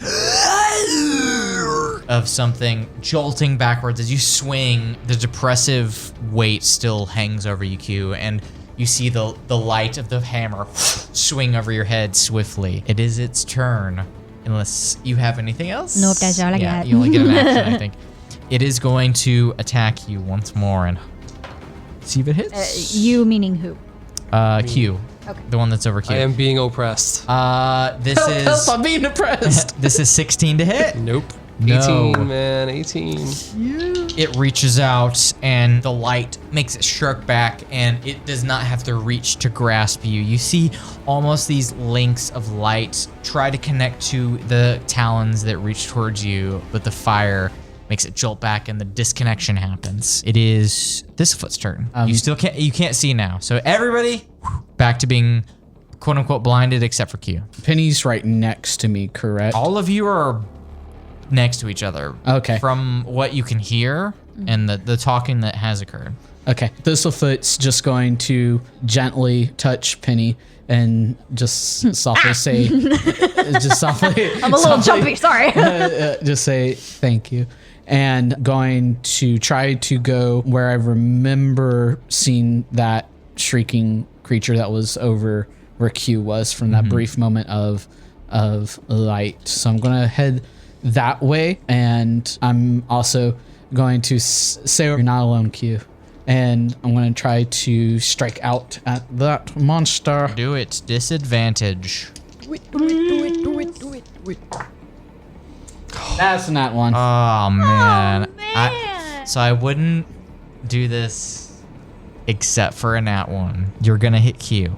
of something jolting backwards as you swing. The depressive weight still hangs over you, Q, and you see the light of the hammer swing over your head swiftly. It is its turn, unless you have anything else. Nope, that's all I yeah, got. You only get an action, I think. It is going to attack you once more and see if it hits. You meaning who? Q. Okay. The one that's over Q. I am being oppressed. This is I'm being depressed. this is 16 to hit. Nope. No. 18, man. 18. It reaches out and the light makes it shrug back, and it does not have to reach to grasp you. You see almost these links of light try to connect to the talons that reach towards you, but the fire makes it jolt back and the disconnection happens. It is Thistlefoot's turn. You can't see now. So everybody back to being quote unquote blinded except for Q. Penny's right next to me, correct? All of you are next to each other. Okay. From what you can hear and the talking that has occurred. Okay. Thistlefoot's just going to gently touch Penny and just softly say, just softly. I'm a little jumpy, sorry. Just say thank you. And going to try to go where I remember seeing that shrieking creature that was over where Q was from that brief moment of light. So I'm going to head that way, and I'm also going to say you're not alone, Q. And I'm going to try to strike out at that monster. Do it. Disadvantage. That's not one. Oh man. man. So I wouldn't do this except for a nat one. You're gonna hit Q.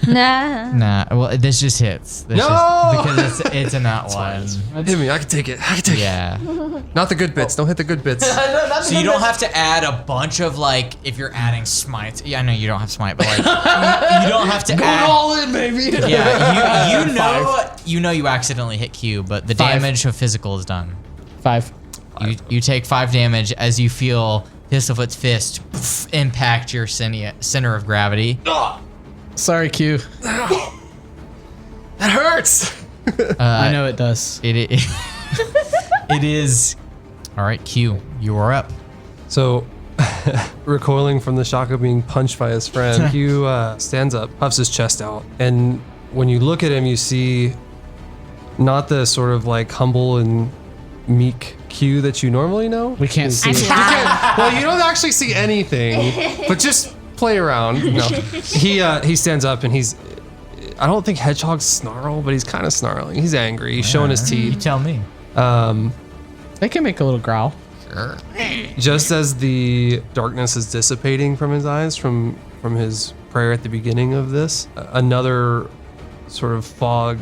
Nah. Nah. Well, this just hits. This No! because it's a nat one. Hit me. I can take it. I can take Yeah. it. Not the good bits. Don't hit the good bits. So you don't have to add a bunch of like if you're adding smites. Yeah, I know you don't have smite, but like you don't have to add. all in, baby. Yeah, you know you accidentally hit Q, but the 5. damage of physical is done. 5. You take 5 damage as you feel Thistlefoot's fist impact your center of gravity. Sorry, Q. That hurts. I know it does. It is. All right, Q, you are up. So, recoiling from the shock of being punched by his friend, Q stands up, puffs his chest out, and when you look at him, you see not the sort of like humble and meek Q that you normally know. We can't see. Well, you don't actually see anything, but just play around. No, he stands up and he's. I don't think hedgehogs snarl, but he's kind of snarling. He's angry. He's showing his You teeth. tell me. They can make a little growl. Sure. Just as the darkness is dissipating from his eyes, from his prayer at the beginning of this, another sort of fog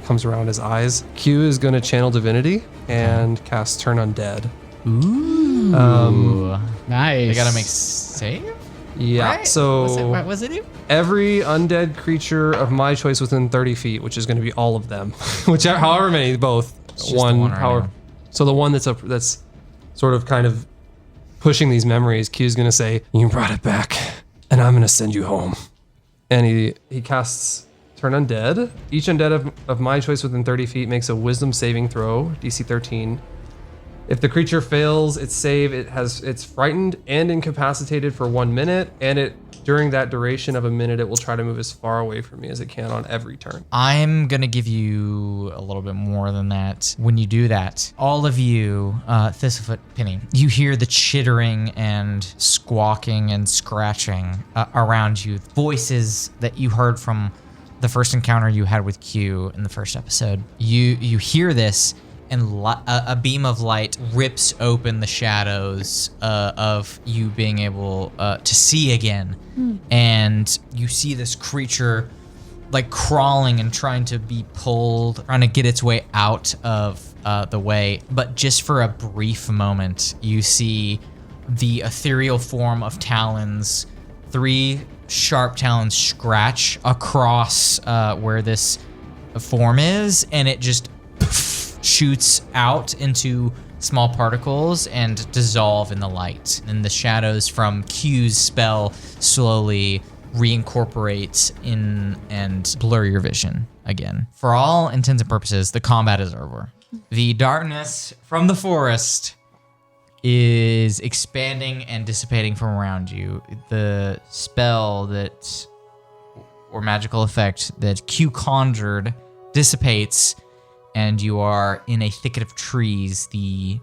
comes around his eyes. Q is going to channel divinity and cast Turn Undead. Ooh. Nice. They gotta make save. Yeah. Right? So What was it? every undead creature of my choice within 30 feet, which is going to be all of them, whichever, however many, both just the one right however. now. So the one that's sort of kind of pushing these memories, Q's going to say, "You brought it back, and I'm going to send you home." And he casts Turn Undead. Each undead of my choice within 30 feet makes a Wisdom saving throw, DC 13. If the creature fails its save, it's frightened and incapacitated for 1 minute, and it During that duration of a minute, it will try to move as far away from me as it can on every turn. I'm going to give you a little bit more than that. When you do that, all of you, Thistlefoot, Penny, you hear the chittering and squawking and scratching around you. Voices that you heard from the first encounter you had with Q in the first episode. You hear this, and a beam of light rips open the shadows of you being able to see again. And you see this creature like crawling and trying to be pulled, trying to get its way out of the way. But just for a brief moment, you see the ethereal form of talons, 3 sharp talons scratch across where this form is, and it just shoots out into small particles and dissolve in the light. And the shadows from Q's spell slowly reincorporate in and blur your vision again. For all intents and purposes, the combat is over. The darkness from the forest is expanding and dissipating from around you. The spell or magical effect that Q conjured dissipates, and you are in a thicket of trees. The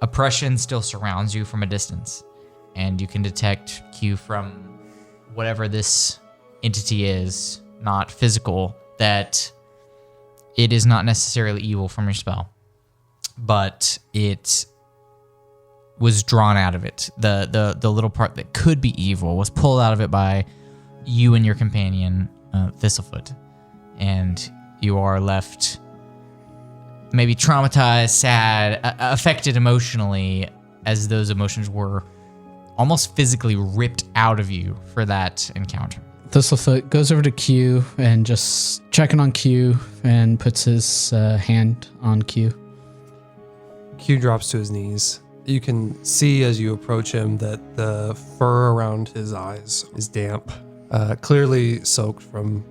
oppression still surrounds you from a distance, and you can detect Q from whatever this entity is, not physical, that it is not necessarily evil from your spell, but it was drawn out of it. The little part that could be evil was pulled out of it by you and your companion, Thistlefoot, and you are left maybe traumatized, sad, affected emotionally, as those emotions were almost physically ripped out of you for that encounter. Thistlefoot goes over to Q and just checking on Q and puts his hand on Q. Q drops to his knees. You can see as you approach him that the fur around his eyes is damp, clearly soaked from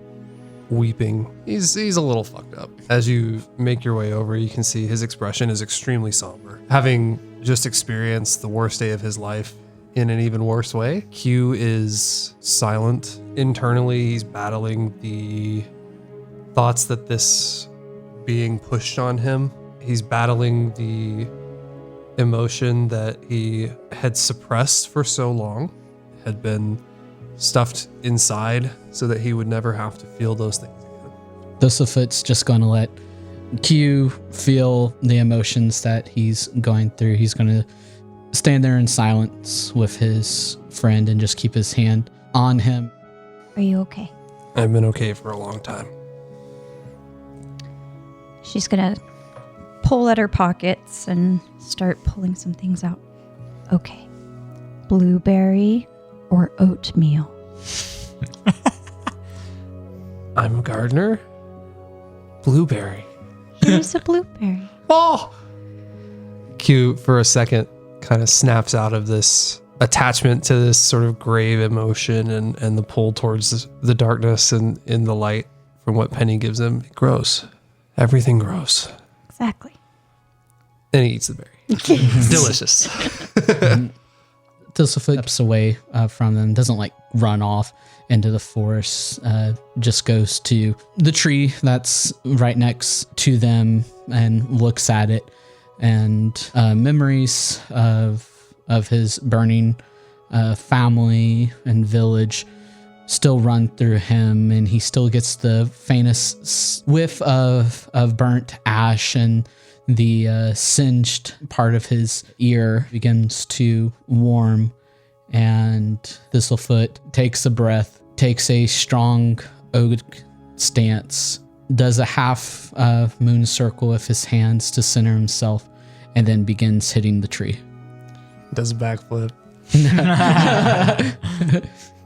weeping. He's a little fucked up. As you make your way over, you can see his expression is extremely somber. Having just experienced the worst day of his life in an even worse way, Q is silent. Internally, he's battling the thoughts that this being pushed on him. He's battling the emotion that he had suppressed for so long, had been stuffed inside so that he would never have to feel those things again. Thistlefoot's just going to let Q feel the emotions that he's going through. He's going to stand there in silence with his friend and just keep his hand on him. Are you okay? I've been okay for a long time. She's gonna pull at her pockets and start pulling some things out. Okay. Blueberry or oatmeal? I'm a gardener. Blueberry. Here's a blueberry. Oh! Q, for a second, kind of snaps out of this attachment to this sort of grave emotion and the pull towards the darkness and in the light from what Penny gives him. It grows. Everything grows. Exactly. And he eats the berry. It's delicious. Thistlefoot steps away from them, doesn't like run off into the forest, just goes to the tree that's right next to them and looks at it. And memories of his burning family and village still run through him, and he still gets the faintest whiff of burnt ash, and the singed part of his ear begins to warm. And Thistlefoot takes a breath, takes a strong oak stance, does a half moon circle with his hands to center himself, and then begins hitting the tree. Does a backflip.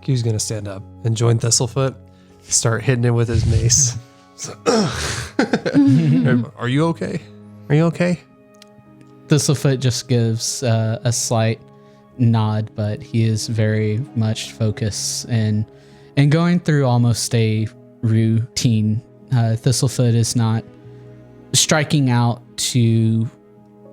Q's gonna stand up and join Thistlefoot, start hitting him with his mace. Are you okay? Are you okay? Thistlefoot just gives a slight nod, but he is very much focused and going through almost a routine. Thistlefoot is not striking out to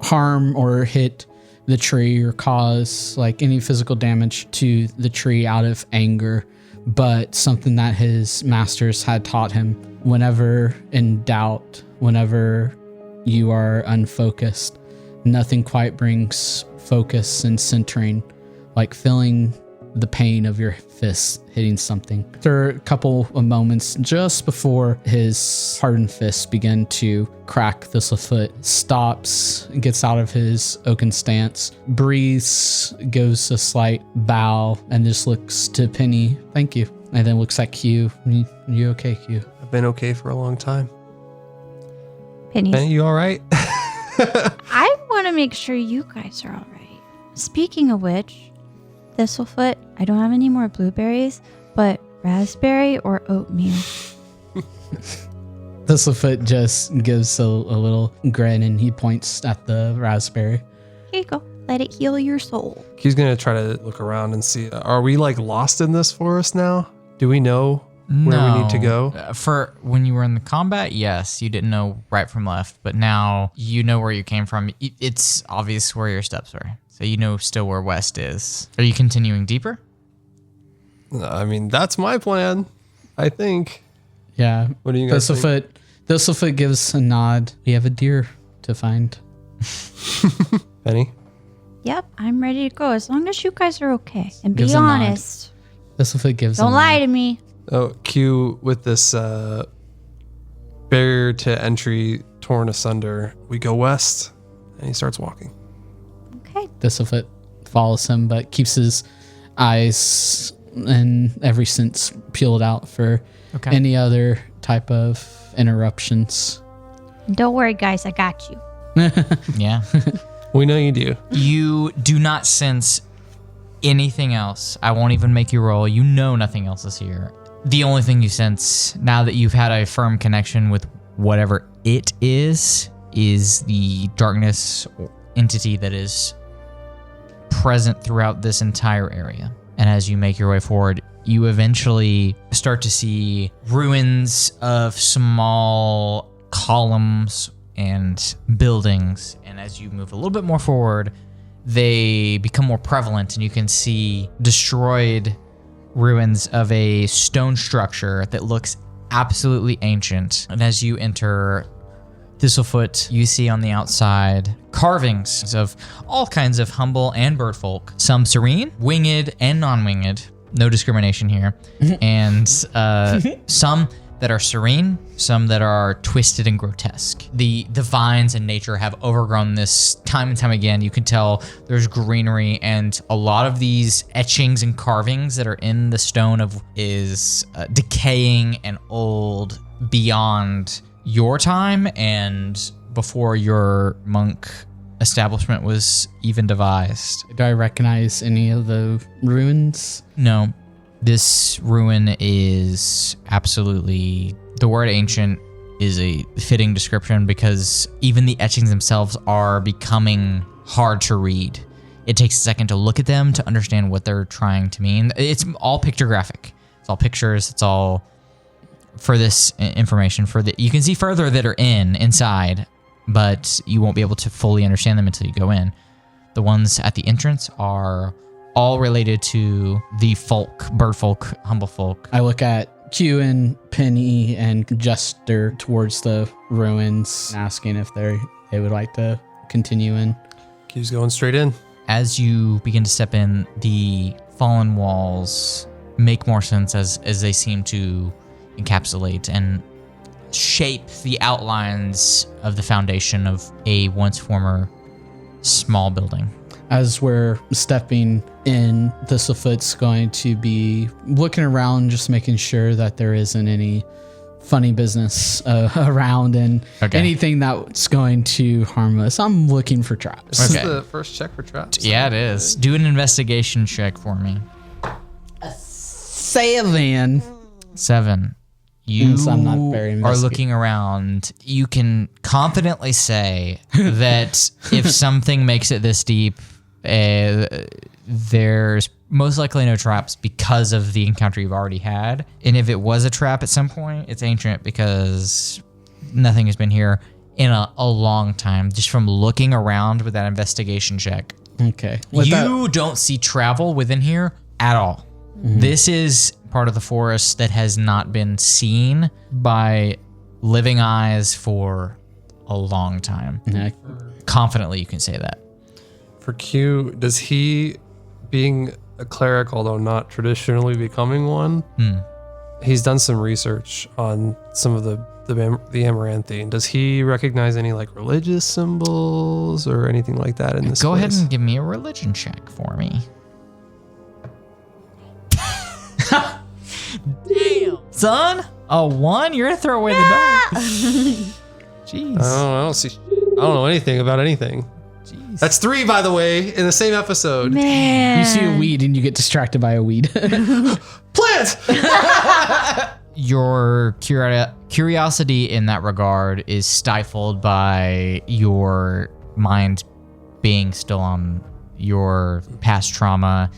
harm or hit the tree or cause like any physical damage to the tree out of anger, but something that his masters had taught him. Whenever in doubt, whenever you are unfocused, nothing quite brings focus and centering like feeling the pain of your fist hitting something. After a couple of moments, just before his hardened fists begin to crack, Thistlefoot stops, gets out of his oaken stance, breathes, goes a slight bow, and just looks to Penny. Thank you. And then looks at Q. You okay, Q? I've been okay for a long time. Penny's. Penny, you all right? I want to make sure you guys are all right. Speaking of which, Thistlefoot, I don't have any more blueberries, but raspberry or oatmeal? Thistlefoot just gives a little grin and he points at the raspberry. Here you go. Let it heal your soul. He's gonna try to look around and see. Are we like lost in this forest now? Do we know where we need to go? For when you were in the combat, yes, you didn't know right from left, but now you know where you came from. It's obvious where your steps were. So you know still where west is. Are you continuing deeper? I mean, that's my plan, I think. Yeah. What do you guys think? Thistlefoot gives a nod. We have a deer to find. Penny? Yep, I'm ready to go as long as you guys are okay. And be Gives a nod. honest. Thistlefoot gives a Don't nod. lie to me. Oh, Q with this barrier to entry torn asunder. We go west, and he starts walking. Okay. Thistlefoot follows him, but keeps his eyes and every sense peeled out for any other type of interruptions. Don't worry, guys. I got you. Yeah. We know you do. You do not sense anything else. I won't even make you roll. You know nothing else is here. The only thing you sense now that you've had a firm connection with whatever it is the darkness entity that is present throughout this entire area. And as you make your way forward, you eventually start to see ruins of small columns and buildings. And as you move a little bit more forward, they become more prevalent, and you can see destroyed ruins of a stone structure that looks absolutely ancient. And as you enter Thistlefoot, you see on the outside carvings of all kinds of humble and bird folk, some serene, winged and non-winged, no discrimination here, and some that are serene, some that are twisted and grotesque. The vines and nature have overgrown this time and time again. You can tell there's greenery, and a lot of these etchings and carvings that are in the stone is decaying and old beyond your time and before your monk establishment was even devised. Do I recognize any of the ruins? No. This ruin is absolutely, the word ancient is a fitting description because even the etchings themselves are becoming hard to read. It takes a second to look at them to understand what they're trying to mean. It's all pictographic. It's all pictures. It's all for this information. You can see further that are inside, but you won't be able to fully understand them until you go in. The ones at the entrance are all related to the folk, bird folk, humble folk. I look at Q and Penny and gesture towards the ruins, asking if they would like to continue in. Q's going straight in. As you begin to step in, the fallen walls make more sense as they seem to encapsulate and shape the outlines of the foundation of a once former small building. As we're stepping in, Thistlefoot's going to be looking around, just making sure that there isn't any funny business around and anything that's going to harm us. I'm looking for traps. This is the first check for traps. Yeah, it is. Do an investigation check for me. 7. 7. You I'm not very are looking around. You can confidently say that if something makes it this deep, there's most likely no traps because of the encounter you've already had. And if it was a trap at some point, it's ancient because nothing has been here in a long time. Just from looking around with that investigation check, Okay. You don't see travel within here at all. This is part of the forest that has not been seen by living eyes for a long time. Confidently, you can say that. For Q, does he, being a cleric, although not traditionally becoming one, he's done some research on some of the Amaranthine. Does he recognize any like religious symbols or anything like that in this Go place? ahead and give me a religion check for me. Damn, son, a 1? You're gonna throw away the dice. Jeez. I don't know anything about anything. Jeez. That's 3, by the way, in the same episode. Man. You see a weed and you get distracted by a weed. Plant! Your curiosity in that regard is stifled by your mind being still on your past trauma.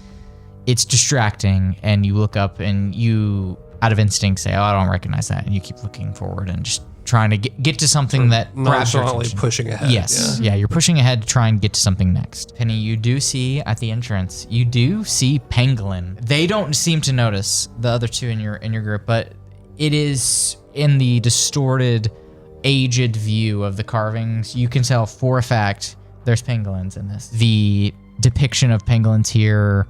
It's distracting, and you look up and you, out of instinct, say, "Oh, I don't recognize that," and you keep looking forward and just trying to get to something that grabs your Nonchalantly attention. pushing ahead. Yes, yeah, you're pushing ahead to try and get to something next. Penny, you do see at the entrance, you do see Pangolin. They don't seem to notice the other two in your group, but it is in the distorted, aged view of the carvings. You can tell for a fact there's pangolins in this. The depiction of pangolins here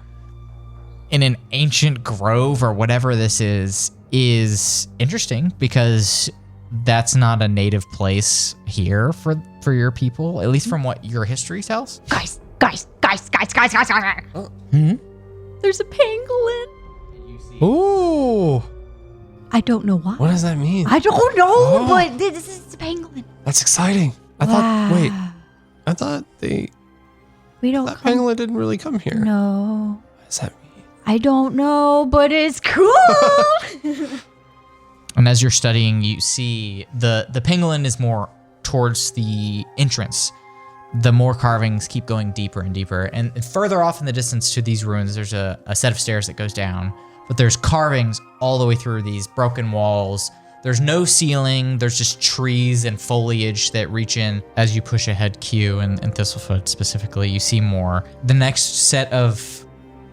in an ancient grove or whatever this is interesting because that's not a native place here for your people, at least from what your history tells. Guys. There's a pangolin. Ooh. I don't know why. What does that mean? I don't know, but this is a pangolin. That's exciting. I thought We don't that come. pangolin didn't really come here. No. What does that mean? I don't know, but it's cool. And as you're studying, you see the pangolin is more towards the entrance. The more carvings keep going deeper and deeper. And further off in the distance to these ruins, there's a set of stairs that goes down. But there's carvings all the way through these broken walls. There's no ceiling. There's just trees and foliage that reach in. As you push ahead, Q and Thistlefoot specifically, you see more. The next set of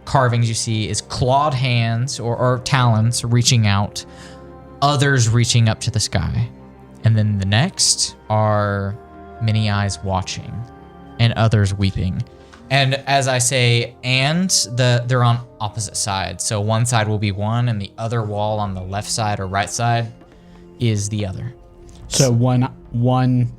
carvings you see is clawed hands or talons reaching out, others reaching up to the sky. And then the next are many eyes watching and others weeping. And as I say, they're on opposite sides. So one side will be one and the other wall on the left side or right side is the other. So one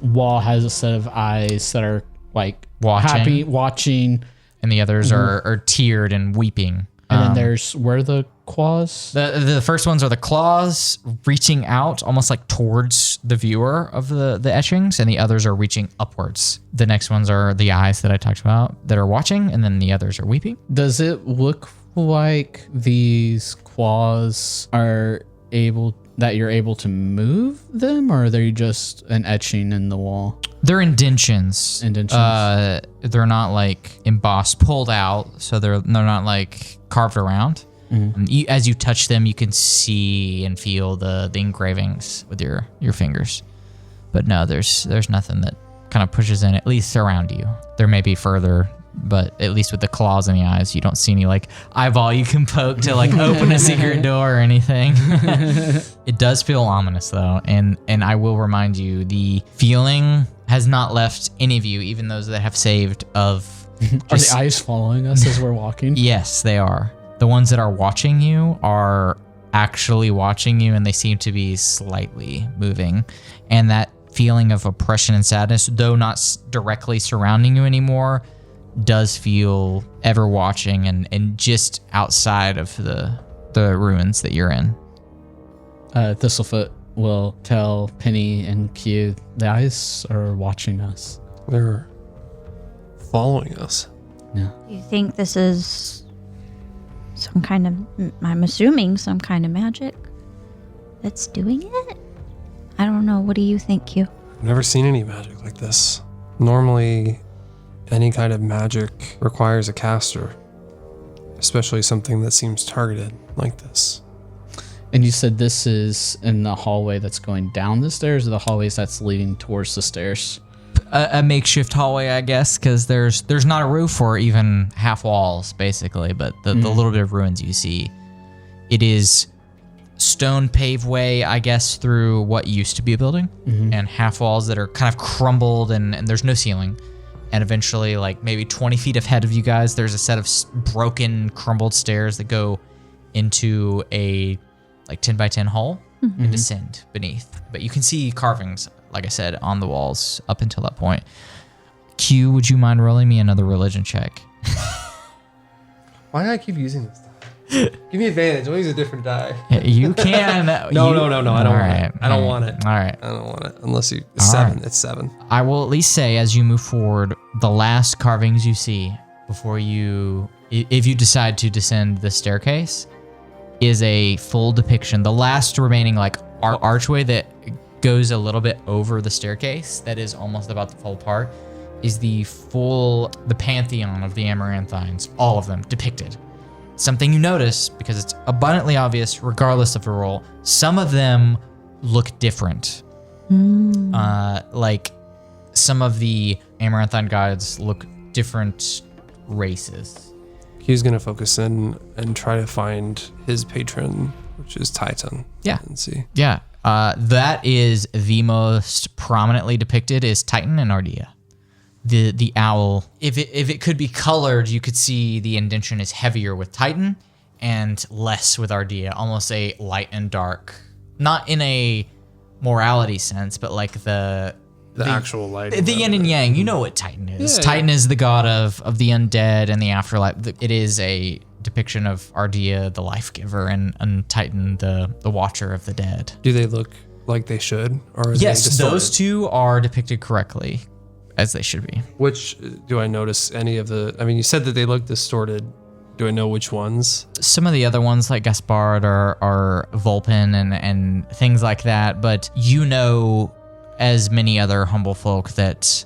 wall has a set of eyes that are like Watching. happy, watching. And the others are tiered and weeping. And then there's where the claws. The first ones are the claws reaching out almost like towards the viewer of the etchings, and the others are reaching upwards. The next ones are the eyes that I talked about that are watching, and then the others are weeping. Does it look like these claws are you're able to move them, or are they just an etching in the wall? They're indentions. They're not like embossed, pulled out, so they're not like carved around. Mm-hmm. As you touch them, you can see and feel the engravings with your fingers. But no, there's nothing that kind of pushes in, at least around you. There may be further, but at least with the claws in the eyes, you don't see any like eyeball you can poke to like open a secret door or anything. It does feel ominous though, and I will remind you, the feeling has not left any of you, even those that have saved, of Are the eyes following us as we're walking? Yes, they are. The ones that are watching you are actually watching you, and they seem to be slightly moving. And that feeling of oppression and sadness, though not directly surrounding you anymore, does feel ever watching and just outside of the ruins that you're in. Thistlefoot will tell Penny and Q the eyes are watching us. They're following us. Yeah. Do you think this is some kind of, I'm assuming some kind of magic that's doing it? I don't know. What do you think, Q? I've never seen any magic like this. Normally, any kind of magic requires a caster, especially something that seems targeted like this. And you said this is in the hallway that's going down the stairs, or the hallways that's leading towards the stairs? a makeshift hallway, I guess, because there's not a roof or even half walls, basically. But the little bit of ruins you see, it is stone paved way, I guess, through what used to be a building, and half walls that are kind of crumbled, and there's no ceiling. And eventually, like maybe 20 feet ahead of you guys, there's a set of broken, crumbled stairs that go into a like 10 by 10 hall and descend beneath. But you can see carvings, like I said, on the walls up until that point. Q, would you mind rolling me another religion check? Why do I keep using this die? Give me advantage. I'll use a different die. You can. No. I don't want it. I don't want it. All right. I don't want it. Unless you... It's 7. Right. It's 7. I will at least say, as you move forward, the last carvings you see before you... If you decide to descend the staircase, is a full depiction. The last remaining like archway that goes a little bit over the staircase, that is almost about to fall apart, is the pantheon of the Amaranthines. All of them depicted. Something you notice, because it's abundantly obvious, regardless of the role, some of them look different. Like some of the Amaranthine gods look different races. He's going to focus in and try to find his patron, which is Titan. Yeah. And see. Yeah. That is the most prominently depicted is Titan and Ardea. The owl, if it could be colored, you could see the indentation is heavier with Titan and less with Ardea, almost a light and dark, not in a morality sense, but like the actual light. The yin and yang. You know what Titan is. Yeah. Titan is the god of the undead and the afterlife. It is a depiction of Ardea, the life giver, and Titan, the watcher of the dead. Do they look like they should? Or are yes, they distorted? those two are depicted correctly, as they should be. Which, do I notice any of the... I mean, you said that they look distorted. Do I know which ones? Some of the other ones, like Gaspard are Vulpin and things like that, but you know, as many other humble folk, that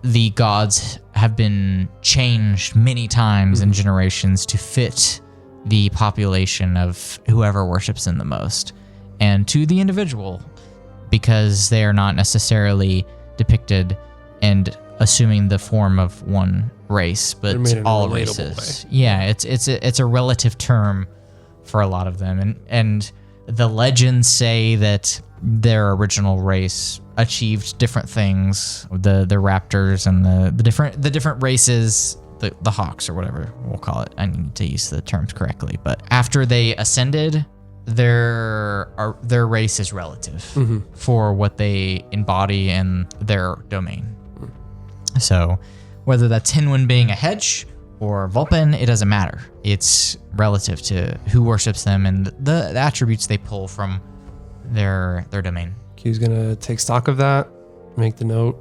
the gods have been changed many times in generations to fit the population of whoever worships them the most, and to the individual, because they are not necessarily depicted and assuming the form of one race, but all races. Yeah, it's a relative term for a lot of them, and the legends say that their original race achieved different things. The raptors and the different races, the hawks or whatever we'll call it. I need to use the terms correctly, but after they ascended, their race is relative for what they embody in their domain. So whether that's Hinwin being a hedge or Vulpin, it doesn't matter. It's relative to who worships them and the attributes they pull from their domain. Q's gonna take stock of that, make the note,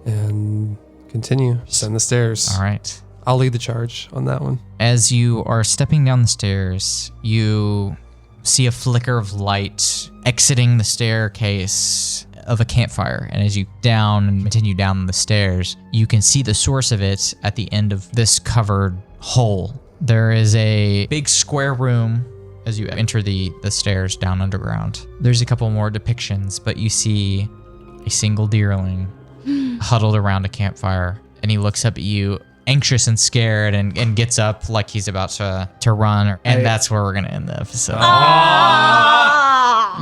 and continue. Send the stairs. All right. I'll lead the charge on that one. As you are stepping down the stairs, you see a flicker of light exiting the staircase of a campfire, and as you continue down the stairs, you can see the source of it at the end of this covered hole. There is a big square room as you enter the stairs down underground. There's a couple more depictions, but you see a single deerling huddled around a campfire, and he looks up at you anxious and scared and gets up like he's about to run, and that's where we're gonna end the episode.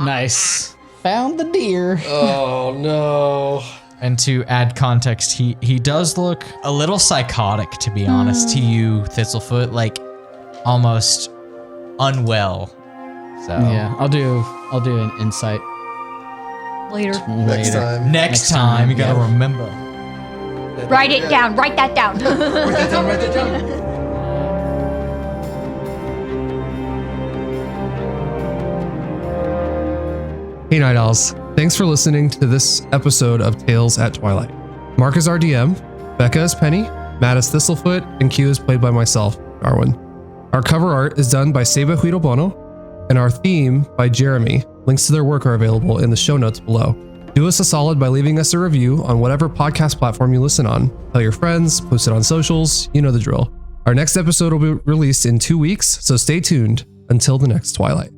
Nice. Found the deer. Oh no. And to add context, he does look a little psychotic, to be honest, to you, Thistlefoot, like almost unwell. So Yeah, I'll do an insight Later. later. Next time, you gotta remember. Write it down. Write that down. Write that down. Hey Night Owls, thanks for listening to this episode of Tales at Twilight. Mark is our DM, Becca is Penny, Matt is Thistlefoot, and Q is played by myself, Darwin. Our cover art is done by Seba Huidobono, and our theme by Jeremy. Links to their work are available in the show notes below. Do us a solid by leaving us a review on whatever podcast platform you listen on. Tell your friends, post it on socials, you know the drill. Our next episode will be released in 2 weeks, so stay tuned until the next Twilight.